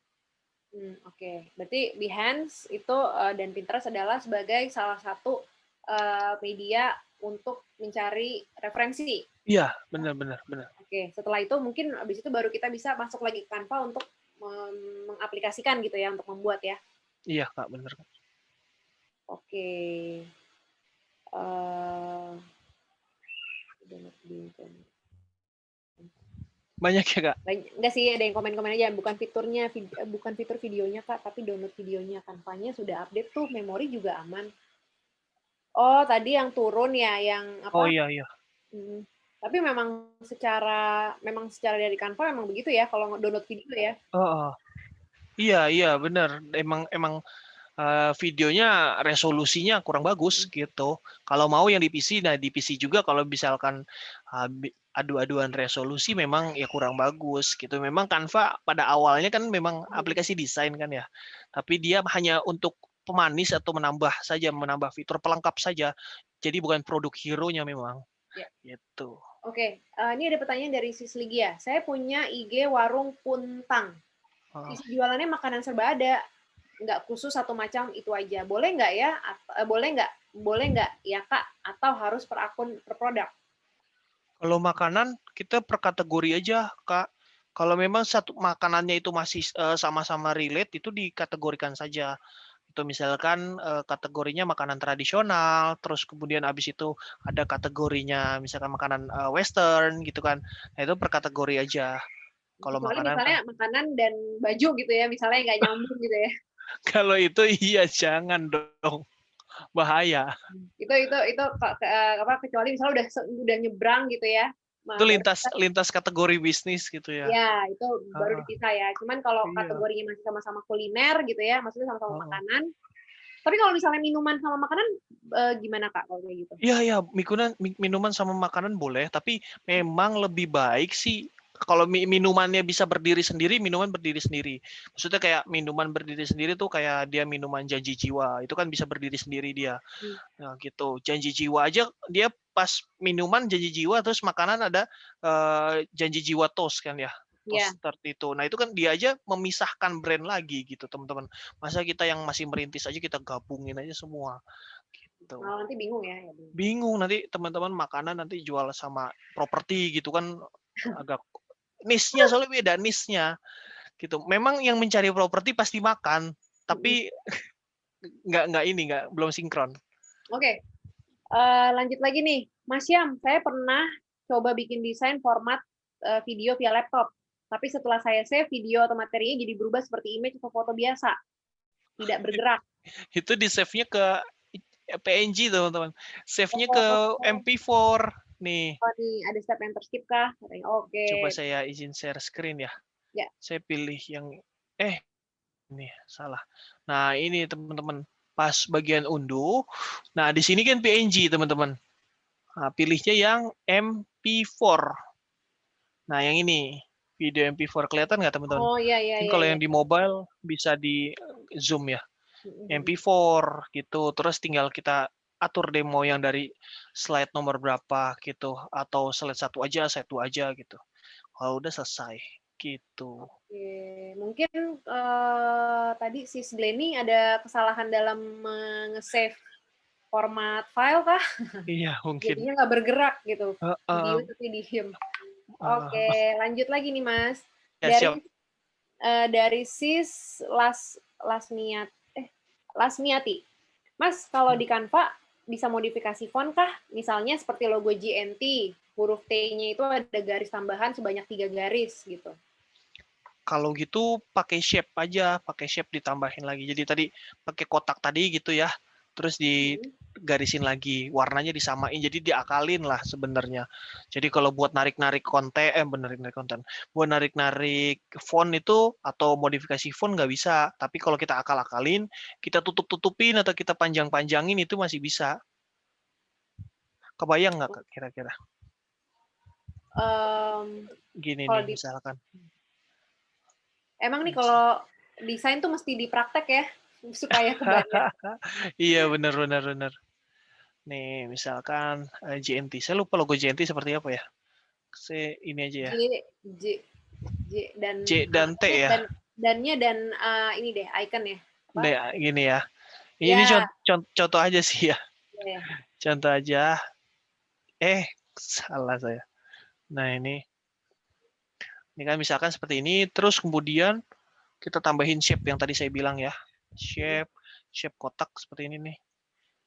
Oke. Berarti Behance itu dan Pinterest adalah sebagai salah satu media untuk mencari referensi. Iya, benar. Oke, setelah itu mungkin habis itu baru kita bisa masuk lagi ke Canva untuk mengaplikasikan gitu ya, untuk membuat ya. Iya, Kak, benar. Oke. Banyak ya, Kak? Enggak sih, ada yang komen-komen aja. Bukan fitur videonya, Kak, tapi download videonya. Canva-nya sudah update tuh, memori juga aman. Oh, tadi yang turun ya, yang apa? Oh iya. Tapi memang secara dari Canva memang begitu ya, kalau download video ya. Iya, benar. Emang videonya resolusinya kurang bagus gitu. Kalau mau yang di PC, nah di PC juga kalau misalkan adu-aduan resolusi memang ya kurang bagus gitu. Memang Canva pada awalnya kan memang aplikasi desain kan ya. Tapi dia hanya untuk pemanis atau menambah fitur pelengkap saja. Jadi bukan produk hero-nya memang. Ya. Gitu. Oke, ini ada pertanyaan dari Sis Ligia. Saya punya IG warung Puntang. Isi jualannya makanan serba ada, nggak khusus satu macam itu aja. Boleh nggak ya? Boleh nggak ya Kak? Atau harus per akun per produk? Kalau makanan kita per kategori aja, Kak. Kalau memang satu makanannya itu masih sama-sama relate, itu dikategorikan saja. Itu misalkan kategorinya makanan tradisional, terus kemudian habis itu ada kategorinya misalkan makanan western gitu kan. Nah, itu per kategori aja. Kalau makanan misalnya makanan dan baju gitu ya, misalnya nggak nyambung gitu ya. Kalau itu iya jangan dong. Bahaya. Itu kecuali misalnya udah nyebrang gitu ya. Itu lintas kategori bisnis gitu ya. Ya, itu baru dipisah ya. Cuman kalau kategorinya masih sama-sama kuliner gitu ya, maksudnya sama-sama makanan. Tapi kalau misalnya minuman sama makanan gimana Kak kalau kayak gitu? Iya, minuman sama makanan boleh, tapi memang lebih baik sih kalau minumannya bisa berdiri sendiri, minuman berdiri sendiri. Maksudnya kayak minuman berdiri sendiri tuh kayak dia minuman janji jiwa, itu kan bisa berdiri sendiri dia. Nah, gitu. Janji jiwa aja dia pas minuman janji jiwa, terus makanan ada janji jiwa toast kan ya. Toast itu. Nah, itu kan dia aja memisahkan brand lagi gitu, teman-teman. Masa kita yang masih merintis aja kita gabungin aja semua. Gitu. Nanti bingung ya. Bingung nanti teman-teman makanan nanti jual sama properti gitu kan agak niche-nya soalnya beda niche-nya gitu. Memang yang mencari properti pasti makan, tapi nggak belum sinkron. Oke. Lanjut lagi nih, Mas Syam, saya pernah coba bikin desain format video via laptop, tapi setelah saya save video atau materinya jadi berubah seperti image atau foto biasa, tidak bergerak. Itu di save-nya ke PNG teman-teman, save-nya ke MP4. Nih, Oh nih, ada step yang terskip kah? Katanya, oke. coba saya izin share screen ya. Ya. Saya pilih yang ini salah. Nah, ini teman-teman, pas bagian unduh. Nah, di sini kan PNG, teman-teman. Nah, pilihnya yang MP4. Nah, yang ini, video MP4 kelihatan nggak, teman-teman? Oh iya iya Mungkin iya kalau iya. yang di mobile bisa di zoom ya. Mm-mm. MP4 gitu. Terus tinggal kita atur demo yang dari slide nomor berapa gitu, atau slide 1 aja, slide 2 aja gitu. Kalau udah selesai gitu. Oke, mungkin tadi Sis Glenny ada kesalahan dalam nge-save format file kah? Iya, mungkin. Jadinya nggak bergerak gitu, video Heeh. tapi diem. Oke, Uh, lanjut lagi nih Mas. ya siap. Dari Sis Lasmiat Lasmiati. Mas, kalau di Canva bisa modifikasi font kah? Misalnya seperti logo GNT, huruf T-nya itu ada garis tambahan sebanyak 3 garis gitu. Kalau gitu pakai shape ditambahin lagi. Jadi tadi pakai kotak tadi gitu ya, terus digarisin lagi, warnanya disamain, jadi diakalin lah sebenarnya. Jadi kalau buat narik-narik konten, buat narik-narik font itu atau modifikasi font nggak bisa. Tapi kalau kita akal-akalin, kita tutup-tutupin atau kita panjang-panjangin itu masih bisa. Kebayang nggak kira-kira? Gini Kalau nih misalkan. emang nih kalau desain tuh mesti dipraktek ya supaya kebayang. Iya benar. Nih, misalkan JNT. Saya lupa logo JNT seperti apa ya. Saya ini aja ya. J J dan J dan T ya. dannya dan ini deh icon ya. Apa? Deh, gini ya. Ini Ya. contoh aja sih ya. Ya. Contoh aja. Salah saya. Nah, ini kan misalkan seperti ini. Terus kemudian kita tambahin shape yang tadi saya bilang ya. Shape kotak seperti ini nih.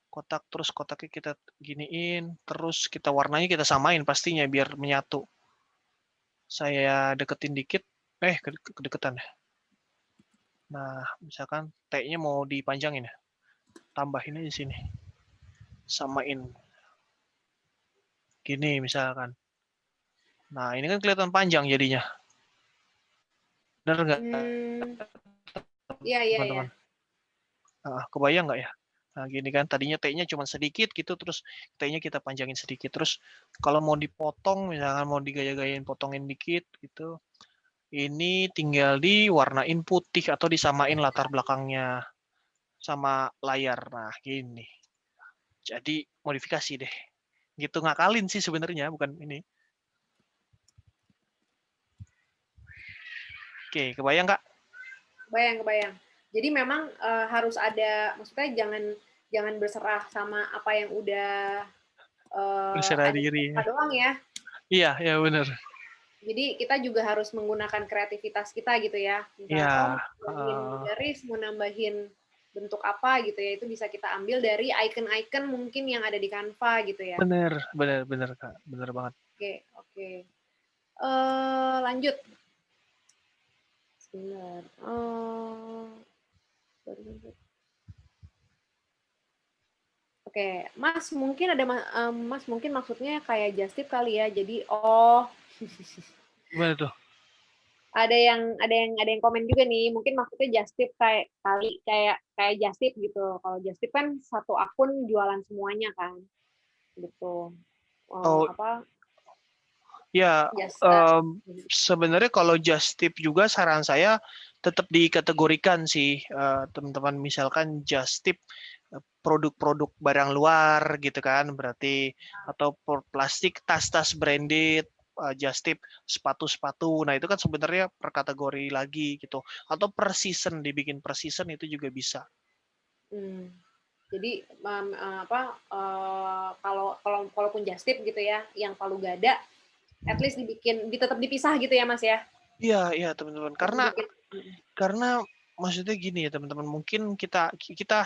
Kotak, terus kotaknya kita giniin. Terus kita warnanya kita samain pastinya biar menyatu. Saya deketin dikit. Kedeketan ya. Nah, misalkan T-nya mau dipanjangin ya. Tambahin aja sini. Samain. Gini misalkan. Nah, ini kan kelihatan panjang jadinya. Bener nggak, Iya. teman-teman? Kebayang nggak ya? Nah, gini kan, tadinya T-nya cuma sedikit gitu, terus T-nya kita panjangin sedikit. Terus kalau mau dipotong, misalkan mau digaya-gayain, potongin dikit gitu, ini tinggal diwarnain putih atau disamain latar belakangnya sama layar. Nah, gini. Jadi modifikasi deh. Gitu ngakalin sih sebenarnya, bukan ini. Oke, kebayang Kak? Kebayang. Jadi memang harus ada, maksudnya jangan berserah sama apa yang udah Berserah ada di diri. doang ya. Iya benar. Jadi kita juga harus menggunakan kreativitas kita gitu ya. Misalnya, Iya. mau nambahin garis, mau nambahin bentuk apa gitu ya, itu bisa kita ambil dari icon-icon mungkin yang ada di Canva gitu ya. Benar Kak, benar banget. Oke. Lanjut. Sebentar. Oke, Mas mungkin Mas mungkin maksudnya kayak just tip kali ya. Jadi Gimana tuh? ada yang komen juga nih. Mungkin maksudnya just tip kayak just tip gitu. Kalau just tip kan satu akun jualan semuanya kan. Gitu. Apa? Ya, sebenarnya kalau just tip juga saran saya tetap dikategorikan sih teman-teman, misalkan just tip produk-produk barang luar gitu kan, berarti atau plastik, tas-tas branded, just tip sepatu-sepatu. Nah, itu kan sebenarnya per kategori lagi gitu. Atau per season, dibikin per season itu juga bisa. Jadi kalaupun just tip gitu ya, yang Palu Gada at least tetap dipisah gitu ya Mas ya. Iya teman-teman. Karena maksudnya gini ya teman-teman, mungkin kita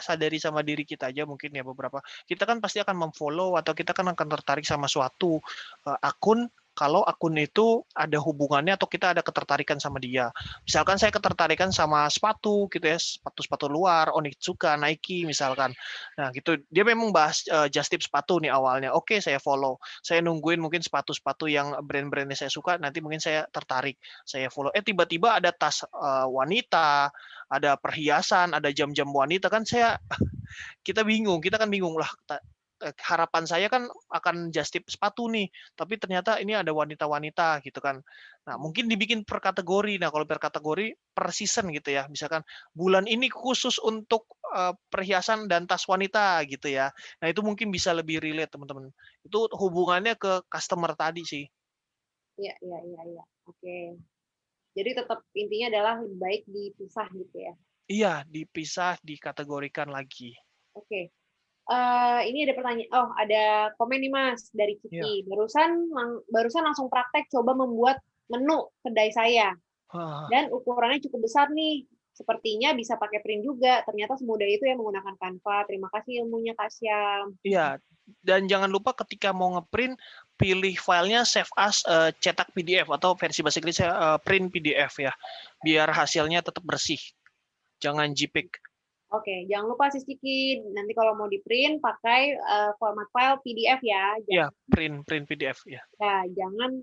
sadari sama diri kita aja mungkin ya, beberapa kita kan pasti akan memfollow atau kita kan akan tertarik sama suatu akun kalau akun itu ada hubungannya atau kita ada ketertarikan sama dia. Misalkan saya ketertarikan sama sepatu gitu ya, sepatu-sepatu luar, Onitsuka, Nike misalkan. Nah, gitu. Dia memang bahas just tip sepatu nih awalnya. Oke, saya follow. Saya nungguin mungkin sepatu-sepatu yang brand-brandnya saya suka, nanti mungkin saya tertarik. Saya follow. Tiba-tiba ada tas wanita, ada perhiasan, ada jam-jam wanita, kan kita bingung, kita kan bingung lah. Harapan saya kan akan just tip sepatu nih, tapi ternyata ini ada wanita-wanita gitu kan. Nah, mungkin dibikin per kategori. Nah, kalau per kategori per season gitu ya. Misalkan bulan ini khusus untuk perhiasan dan tas wanita gitu ya. Nah, itu mungkin bisa lebih relate, teman-teman. Itu hubungannya ke customer tadi sih. Iya, iya, iya, iya. Oke. Jadi tetap intinya adalah lebih baik dipisah gitu ya. Iya, dipisah, dikategorikan lagi. Oke. Ini ada pertanyaan. Oh, ada komen nih Mas dari Iya. Kiki. Barusan langsung praktek coba membuat menu kedai saya. Dan ukurannya cukup besar nih. Sepertinya bisa pakai print juga. Ternyata semudah itu ya menggunakan Canva. Terima kasih ilmunya Kak Syam. Iya, dan jangan lupa ketika mau ngeprint, pilih filenya save as cetak PDF atau versi bahasa Inggrisnya print PDF ya, biar hasilnya tetap bersih. Jangan JPEG. Oke, jangan lupa Sis Kiki, nanti kalau mau di print pakai format file PDF ya. Iya, print PDF ya. Ya, jangan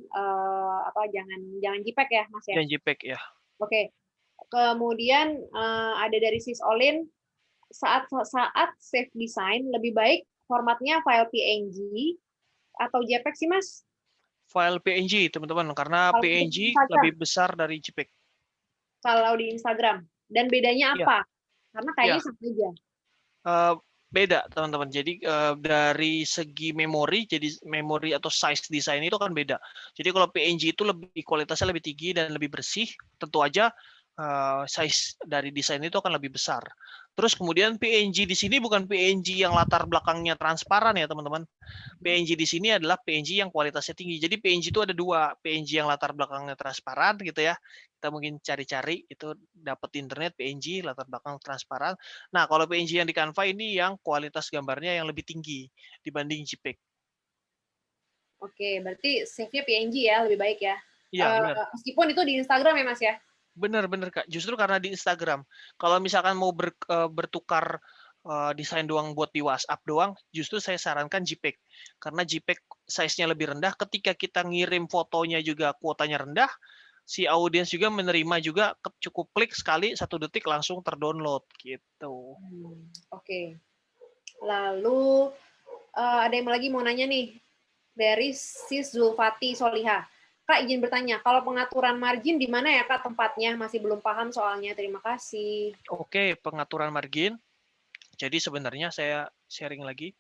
jangan JPEG ya Mas ya. Jangan JPEG ya. Oke. Kemudian ada dari Sis Olin, saat save design lebih baik formatnya file PNG atau JPEG sih Mas? File PNG teman-teman, karena Kalau PNG Instagram, lebih besar dari JPEG. kalau di Instagram. Dan bedanya apa? Karena kayaknya sama aja. Beda teman-teman. Jadi dari segi memori, jadi memori atau size desain itu kan beda. Jadi kalau PNG itu lebih kualitasnya lebih tinggi dan lebih bersih, tentu aja size dari desain itu akan lebih besar. Terus kemudian PNG di sini bukan PNG yang latar belakangnya transparan ya teman-teman. PNG di sini adalah PNG yang kualitasnya tinggi. Jadi PNG itu ada dua, PNG yang latar belakangnya transparan gitu ya. Kita mungkin cari-cari itu dapat internet PNG latar belakang transparan. Nah, kalau PNG yang di Canva ini yang kualitas gambarnya yang lebih tinggi dibanding JPEG. Oke, berarti save-nya PNG ya, lebih baik ya. Iya, benar. Meskipun itu di Instagram ya Mas ya. Benar Kak. Justru karena di Instagram. Kalau misalkan mau bertukar desain doang buat di WhatsApp doang, justru saya sarankan JPEG. Karena JPEG size-nya lebih rendah, ketika kita ngirim fotonya juga kuotanya rendah, si audiens juga menerima juga cukup klik sekali 1 detik langsung terdownload gitu. Oke. Lalu ada yang lagi mau nanya nih dari Sis Zulfati Soliha. Kak, izin bertanya, kalau pengaturan margin di mana ya Kak tempatnya? Masih belum paham soalnya. Terima kasih. Oke, pengaturan margin. Jadi sebenarnya saya sharing lagi.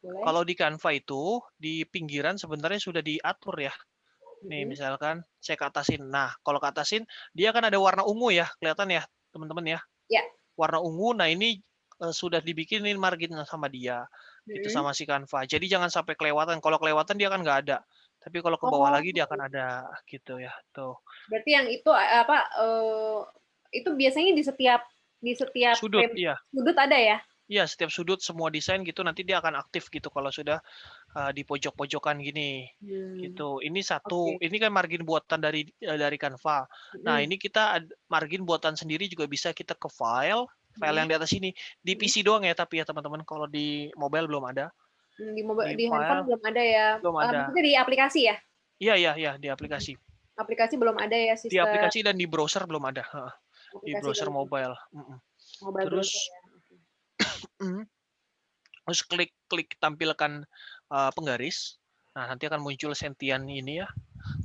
Boleh? Kalau di Canva itu, di pinggiran sebenarnya sudah diatur ya. Nih, misalkan saya ke atasin. Nah, kalau ke atasin, dia kan ada warna ungu ya, kelihatan ya, teman-teman ya. Ya. Warna ungu, nah ini sudah dibikinin margin sama dia. Itu sama si Canva. Jadi jangan sampai kelewatan. Kalau kelewatan dia kan nggak ada. Tapi kalau ke bawah lagi dia akan ada gitu ya. Tuh. Berarti yang itu itu biasanya di setiap sudut, iya. Sudut ada ya? Iya, setiap sudut semua desain gitu nanti dia akan aktif gitu kalau sudah di pojok-pojokan gini. Gitu. Ini ini kan margin buatan dari Canva. Nah, ini kita margin buatan sendiri juga bisa kita ke file yang di atas ini. Di PC doang ya tapi ya teman-teman, kalau di mobile belum ada. Di handphone belum ada ya. Belum ada. Maksudnya di aplikasi ya? Iya, di aplikasi. Aplikasi belum ada ya sistem. Di aplikasi dan di browser belum ada. Di browser mobile. Terus terus klik tampilkan penggaris. Nah, nanti akan muncul sentian ini ya.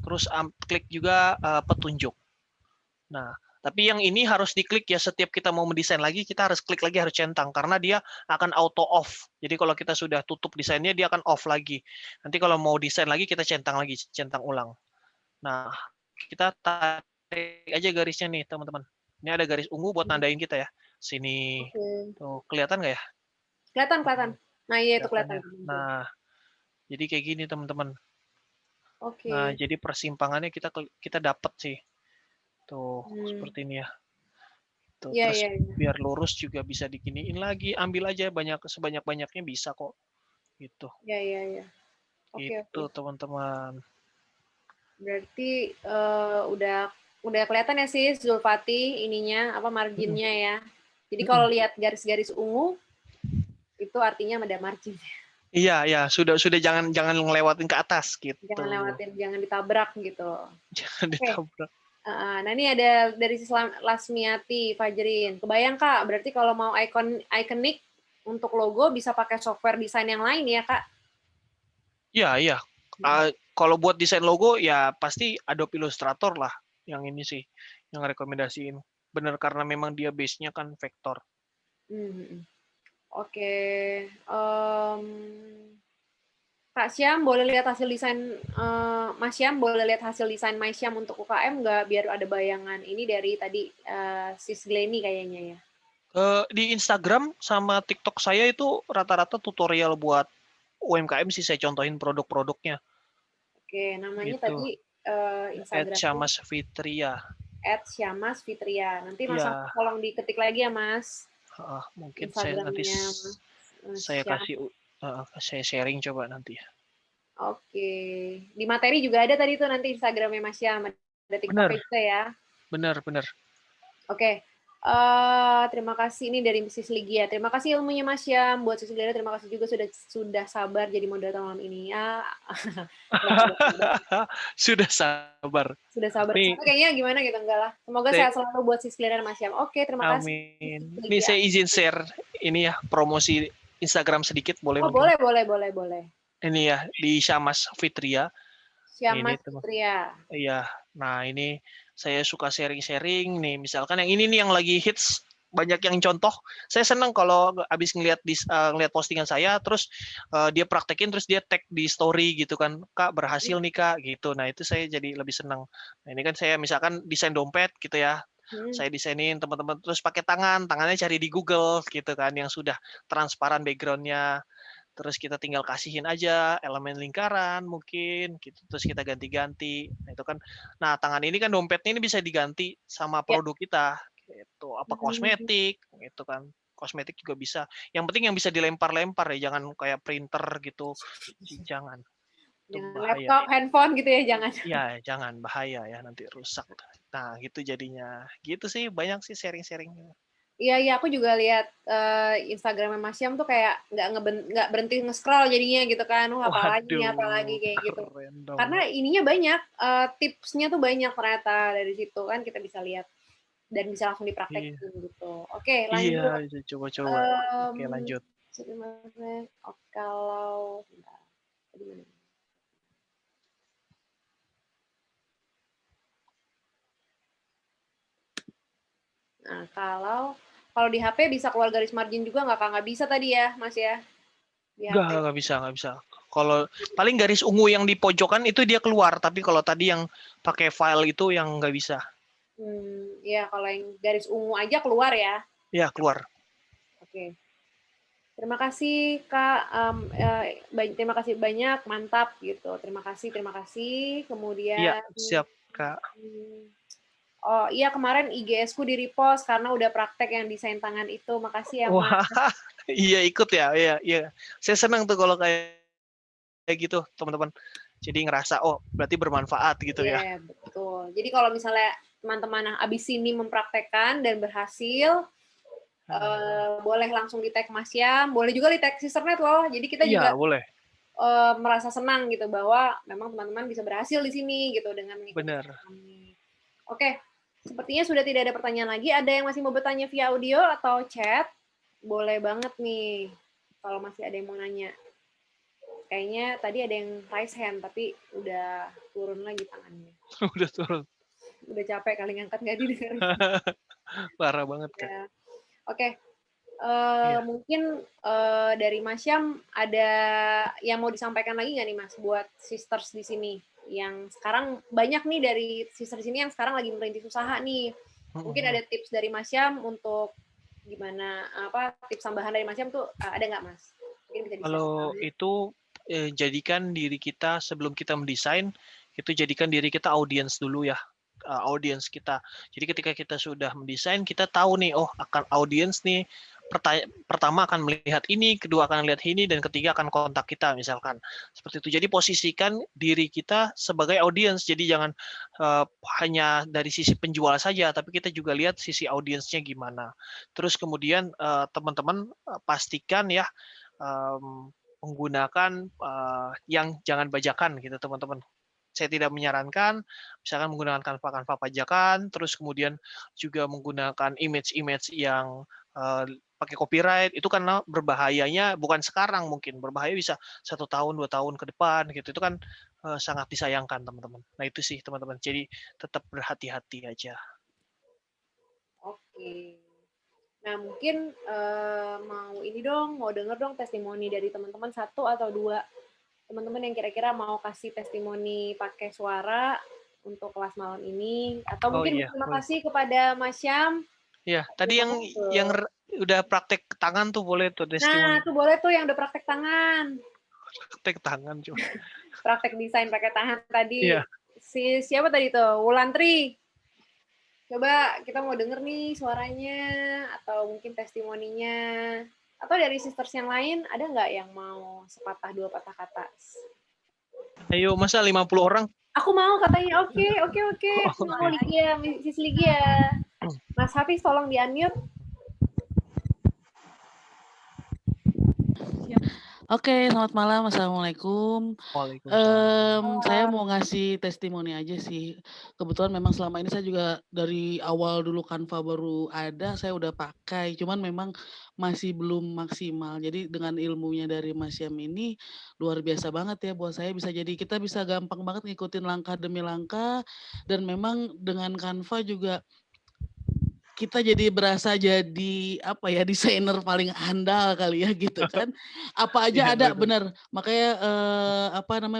Terus klik juga petunjuk. Nah, tapi yang ini harus diklik ya, setiap kita mau mendesain lagi, kita harus klik lagi, harus centang, karena dia akan auto off. Jadi kalau kita sudah tutup desainnya, dia akan off lagi. Nanti kalau mau desain lagi, kita centang lagi, centang ulang. Nah, kita tarik aja garisnya nih, teman-teman. Ini ada garis ungu buat nandain kita ya. Sini. Tuh, kelihatan nggak ya? Kelihatan. Nah, iya itu kelihatan. Nah, jadi kayak gini, teman-teman. Oke. Nah, jadi persimpangannya kita dapat sih. Tuh, seperti ini ya. Tuh, terus biar lurus juga bisa diginiin lagi, ambil aja sebanyak-banyaknya bisa kok. Gitu. Iya. Itu teman-teman. Berarti udah kelihatan ya sih Zulfati ininya apa marginnya ya. Jadi kalau lihat garis-garis ungu itu artinya ada margin. Iya, ya, sudah jangan ngelewatin ke atas gitu. Jangan lewatin, jangan ditabrak gitu. Jangan Oke. ditabrak. Nah ini ada dari Lasmiati Fajrin. Kebayang Kak, berarti kalau mau ikonik untuk logo bisa pakai software desain yang lain ya Kak? Iya. Kalau buat desain logo ya pasti Adobe Illustrator lah yang ini sih, yang rekomendasiin. Bener karena memang dia base-nya kan vektor. Oke. Kak Syam, boleh lihat hasil desain Mas Syam, boleh lihat hasil desain Mas Syam untuk UKM nggak? Biar ada bayangan. Ini dari tadi Sis Glenny kayaknya ya. Di Instagram sama TikTok saya itu rata-rata tutorial buat UMKM sih, saya contohin produk-produknya. Oke, namanya Gitu. tadi Instagram. @syamasfitria. @syamasfitria. Nanti Mas Ya. tolong diketik lagi ya Mas. Mungkin saya nanti saya kasih saya sharing coba nanti ya. Oke. Di materi juga ada tadi tuh nanti Instagramnya Mas Syam. Ada TikToknya juga ya. Benar. Oke. Terima kasih ini dari Sis Ligia. Terima kasih ilmunya Mas Syam. Buat Sis Ligia terima kasih juga sudah sabar jadi moderator malam ini ya. Sudah sabar. Sudah sabar. Nih, Kayaknya gimana gitu enggak lah. Semoga sehat selalu buat Sis Ligia dan Mas Syam. Oke, terima kasih. Amin. Ini saya izin share ini ya, promosi Instagram sedikit boleh Oh, mungkin? boleh. Ini ya di Syamas Fitria. Syamas Fitria. Iya. Nah, ini saya suka sharing-sharing nih. Misalkan yang ini nih yang lagi hits, banyak yang contoh. Saya senang kalau habis ngelihat postingan saya, terus dia praktekin, terus dia tag di story gitu kan, Kak berhasil nih Kak gitu. Nah itu saya jadi lebih senang. Nah ini kan saya misalkan desain dompet gitu ya, saya desainin teman-teman, terus pakai tangannya cari di Google gitu kan, yang sudah transparan backgroundnya. Terus kita tinggal kasihin aja elemen lingkaran mungkin gitu, terus kita ganti-ganti. Nah, itu kan, nah tangan ini kan dompetnya ini bisa diganti sama produk kita gitu, apa kosmetik gitu kan, kosmetik juga bisa, yang penting yang bisa dilempar-lempar ya, jangan kayak printer gitu, jangan, itu bahaya. Laptop, handphone gitu ya, jangan. Ya jangan, bahaya ya, nanti rusak. Nah gitu jadinya, gitu sih, banyak sih sharing-sharing. Iya, aku juga lihat Instagramnya Mas Syam tuh kayak nggak berhenti nge-scroll jadinya gitu kan. Apalagi kayak gitu. Karena ininya banyak, tipsnya tuh banyak ternyata dari situ kan kita bisa lihat dan bisa langsung dipraktekin gitu. Oke, lanjut. Iya, coba-coba. Oke, lanjut. Kalau nah, kalau di HP bisa keluar garis margin juga nggak bisa tadi ya, Mas ya? Nggak bisa. Kalau paling garis ungu yang di pojokan itu dia keluar, tapi kalau tadi yang pakai file itu yang nggak bisa. Ya kalau yang garis ungu aja keluar ya? Ya, keluar. Oke. Terima kasih Kak, terima kasih banyak, mantap gitu. Terima kasih. Kemudian, Iya, siap Kak. Oh iya kemarin IGS-ku di-repost karena udah praktek yang desain tangan itu. Makasih ya Mas. Wah, iya ikut ya, iya. Saya senang tuh kalau kayak gitu teman-teman. Jadi ngerasa berti bermanfaat gitu ya. Iya, betul. Jadi kalau misalnya teman-teman abis ini mempraktekkan dan berhasil, boleh langsung di-tag Mas Syam, boleh juga di-tag Sisternet loh. Jadi kita juga boleh. Merasa senang gitu bahwa memang teman-teman bisa berhasil di sini gitu dengan mengikuti kami. Oke, sepertinya sudah tidak ada pertanyaan lagi. Ada yang masih mau bertanya via audio atau chat? Boleh banget nih kalau masih ada yang mau nanya. Kayaknya tadi ada yang raise hand, tapi udah turun lagi tangannya. Udah turun. Udah capek kali ngangkat, nggak didengar. Parah banget, Kak. Ya. Oke. Mungkin dari Mas Syam ada yang mau disampaikan lagi nggak nih Mas buat sisters di sini? Yang sekarang banyak nih dari sisters di sini yang sekarang lagi merintis usaha nih. Mungkin ada tips dari Mas Syam untuk gimana, tips tambahan dari Mas Syam tuh ada nggak Mas? Mungkin bisa kalau itu jadikan diri kita sebelum kita mendesain, itu jadikan diri kita audiens dulu ya, audiens kita. Jadi ketika kita sudah mendesain, kita tahu nih, akan audiens nih pertama akan melihat ini, kedua akan lihat ini, dan ketiga akan kontak kita misalkan. Seperti itu. Jadi posisikan diri kita sebagai audiens. Jadi jangan hanya dari sisi penjual saja, tapi kita juga lihat sisi audiensnya gimana. Terus kemudian teman-teman pastikan ya menggunakan yang jangan bajakan gitu teman-teman. Saya tidak menyarankan, misalkan menggunakan kanva-kanva pajakan, terus kemudian juga menggunakan image-image yang pakai copyright, itu karena berbahayanya bukan sekarang mungkin, berbahaya bisa 1 tahun, 2 tahun ke depan, gitu. Itu kan sangat disayangkan teman-teman. Nah itu sih teman-teman, jadi tetap berhati-hati aja. Oke. Nah mungkin mau denger dong testimoni dari teman-teman 1 atau 2 teman-teman yang kira-kira mau kasih testimoni pakai suara untuk kelas malam ini, atau mungkin terima kasih kepada Mas Syam. Ya, tadi yang udah praktek tangan tuh boleh tuh testimoni. Nah, tuh boleh tuh yang udah praktek tangan. Praktek tangan cuma. Praktek desain pakai tangan tadi. Iya. Siapa tadi tuh? Wulantri. Coba kita mau denger nih suaranya, atau mungkin testimoninya. Atau dari sisters yang lain, ada nggak yang mau sepatah 2 patah kata? Ayo, masa 50 orang? Aku mau katanya, oke. Aku mau Ligia, Sis Ligia. Mas Hafiz tolong di-unmute. Oke, selamat malam. Assalamualaikum. Waalaikumsalam. Saya mau ngasih testimoni aja sih. Kebetulan memang selama ini saya juga dari awal dulu Canva baru ada, saya udah pakai. Cuman memang masih belum maksimal. Jadi dengan ilmunya dari Mas Syam ini luar biasa banget ya buat saya. Kita bisa gampang banget ngikutin langkah demi langkah. Dan memang dengan Canva juga kita jadi berasa jadi desainer paling handal kali ya gitu kan. Apa aja ada bener. Makanya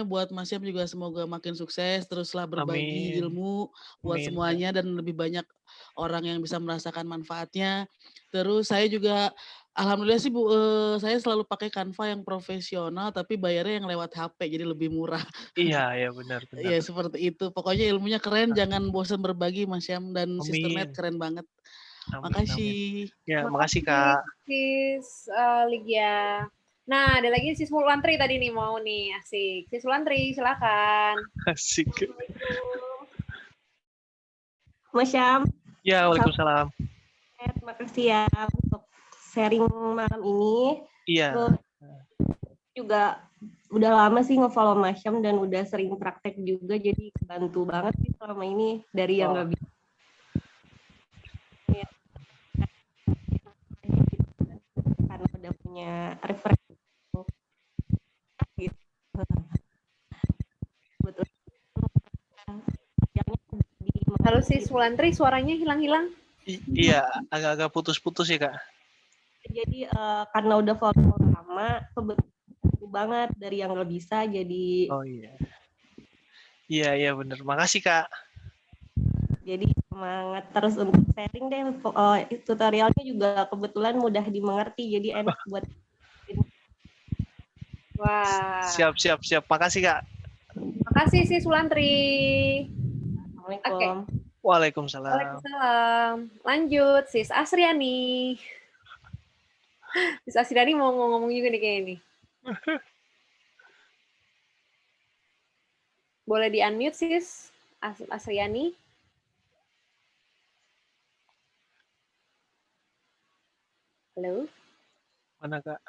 buat Mas Syam juga semoga makin sukses, teruslah berbagi ilmu buat semuanya dan lebih banyak orang yang bisa merasakan manfaatnya. Terus saya juga alhamdulillah sih saya selalu pakai Canva yang profesional tapi bayarnya yang lewat HP jadi lebih murah. Iya benar. Iya seperti itu. Pokoknya ilmunya keren, jangan bosan berbagi Mas Syam dan Sister Net keren banget. Makasih. Ya, makasih Kak. Sis Ligia. Nah, ada lagi Sis Wulantri tadi nih mau nih, asik. Sis Wulantri, silakan. Asik. Mas Syam. Ya, waalaikumsalam. Terima kasih ya untuk sharing malam ini. Iya. Juga udah lama sih nge-follow Mas Syam dan udah sering praktek juga, jadi kebantu banget sih selama ini dari yang nggak bisa. Karena udah punya referensi gitu. Halo Sis Wulantri, suaranya hilang-hilang. Iya, agak-agak putus-putus ya Kak. Jadi karena udah follow lama, kebetulan banget dari yang nggak bisa jadi. Oh iya. Iya benar. Makasih Kak. Jadi semangat terus untuk sharing deh. Tutorialnya juga kebetulan mudah dimengerti, jadi enak buat. Wah. Siap. Makasih Kak. Makasih Sis Wulantri. Assalamualaikum. Waalaikumsalam. Waalaikumsalam. Lanjut Sis Asriani. Sis Asriani mau ngomong juga nih kayaknya nih. Boleh di-unmute Sis Asriani? Halo? Mana Kak?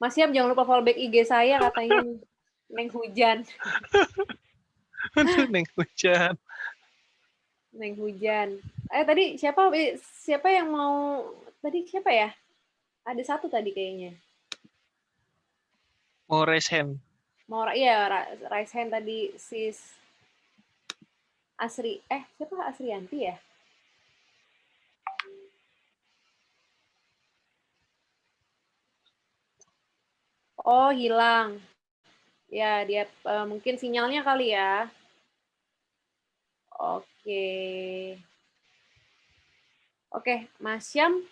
Mas Syam jangan lupa follow back IG saya katanya Neng Hujan. Neng Hujan. Neng Hujan. Tadi siapa yang mau tadi siapa ya? Ada satu tadi kayaknya. Mau raise hand. Raise hand tadi Sis siapa Asrianti ya? Oh, hilang. Ya, dia mungkin sinyalnya kali ya. Oke, Mas Syam.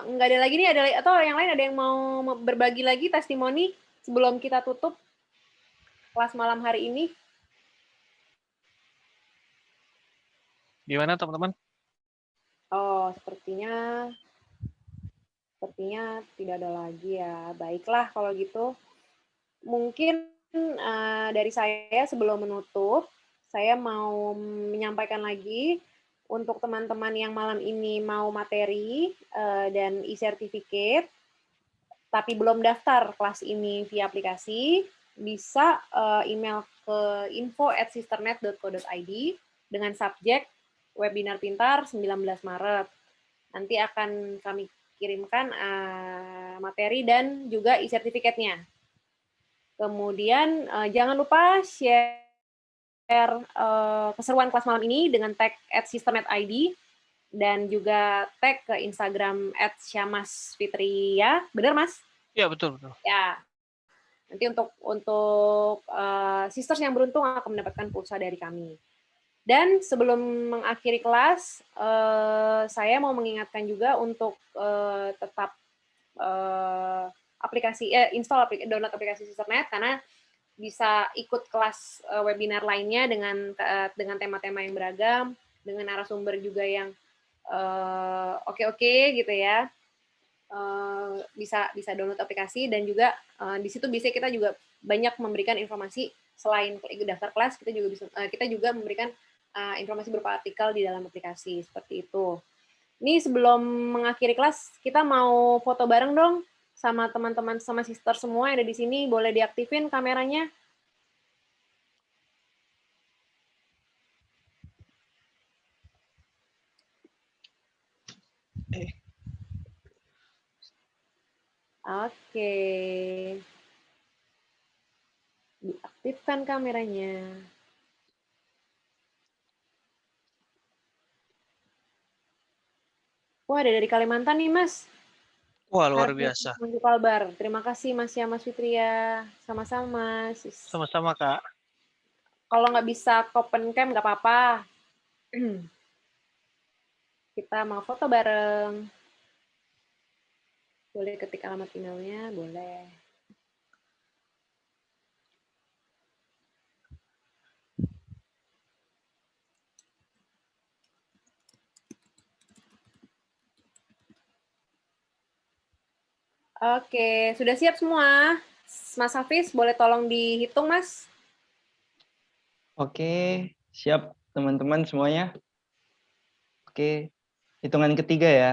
Nggak ada lagi nih, atau yang lain ada yang mau berbagi lagi testimoni sebelum kita tutup kelas malam hari ini? Gimana teman-teman? Oh, sepertinya tidak ada lagi ya. Baiklah kalau gitu. Mungkin dari saya sebelum menutup, saya mau menyampaikan lagi untuk teman-teman yang malam ini mau materi dan e-certificate, tapi belum daftar kelas ini via aplikasi, bisa email ke info@sisternet.co.id dengan subjek webinar pintar 19 Maret. Nanti akan kami kirimkan materi dan juga e-certificate-nya. Kemudian jangan lupa share keseruan kelas malam ini dengan tag @sisternet.id dan juga tag ke Instagram @syamasfitria. Benar, Mas? Ya, betul. Ya. Nanti untuk sisters yang beruntung akan mendapatkan pulsa dari kami. Dan sebelum mengakhiri kelas, saya mau mengingatkan juga untuk tetap download aplikasi Sisternet karena bisa ikut kelas webinar lainnya dengan tema-tema yang beragam, dengan narasumber juga yang oke gitu ya. Bisa download aplikasi dan juga di situ bisa kita juga banyak memberikan informasi selain daftar kelas, kita juga memberikan informasi berupa artikel di dalam aplikasi seperti itu. Ini sebelum mengakhiri kelas, kita mau foto bareng dong sama teman-teman, sama sister semua yang ada di sini. Boleh diaktifin kameranya? Oke. Diaktifkan kameranya. Wah, ada dari Kalimantan nih, Mas. Wah, luar biasa. Kalbar. Terima kasih, Mas Mas Fitria. Sama-sama. Sama-sama, Kak. Kalau nggak bisa open cam, nggak apa-apa. Kita mau foto bareng. Boleh ketik alamat emailnya, boleh. Oke, sudah siap semua? Mas Hafiz, boleh tolong dihitung, Mas? Oke, siap teman-teman semuanya. Oke, hitungan ketiga ya.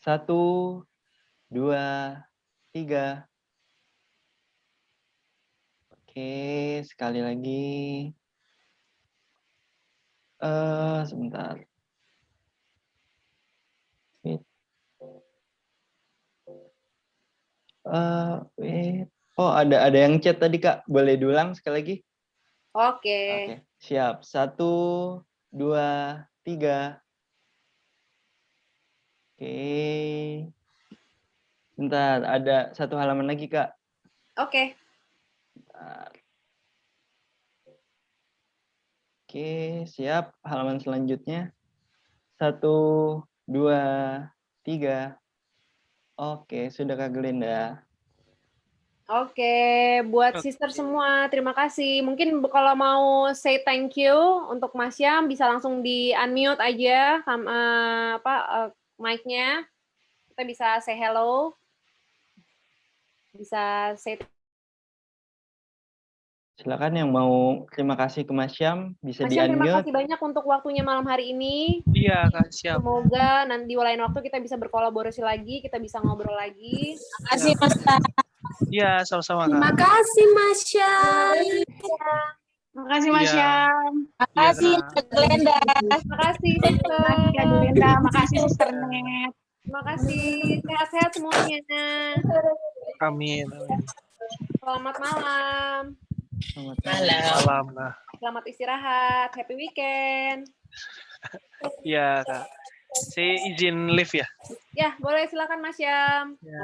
1, 2, 3. Oke, sekali lagi. Sebentar. Wait. Oh, ada yang chat tadi, Kak. Boleh diulang sekali lagi? Oke. Oke, siap. 1, 2, 3. Oke. Bentar, ada satu halaman lagi, Kak. Oke. Bentar. Oke, siap. Halaman selanjutnya. 1, 2, 3. Oke, sudah Kak Gelinda. Oke, buat sister semua, terima kasih. Mungkin kalau mau say thank you untuk Mas Syam, bisa langsung di-unmute aja mic-nya. Kita bisa say hello. Bisa say Silakan yang mau terima kasih ke Mas Syam, bisa Mas Syam, terima di-unmute. kasih banyak untuk waktunya malam hari ini. Iya, Kak, siap. Semoga nanti di lain waktu kita bisa berkolaborasi lagi, kita bisa ngobrol lagi. Terima kasih, Mas. Iya, sama-sama, Kak. Terima kasih, Mas Syam. Terima kasih, Mas Syam. Terima kasih, Kak Glenda. Terima kasih, Terima kasih, Kak Glenda. Terima kasih, Sisternet. Terima kasih. Sehat-sehat semuanya. Amin. Selamat malam. Selamat Malam. Selamat istirahat. Happy weekend. Iya, Kak. Saya izin live ya. Ya, boleh silakan Mas Syam.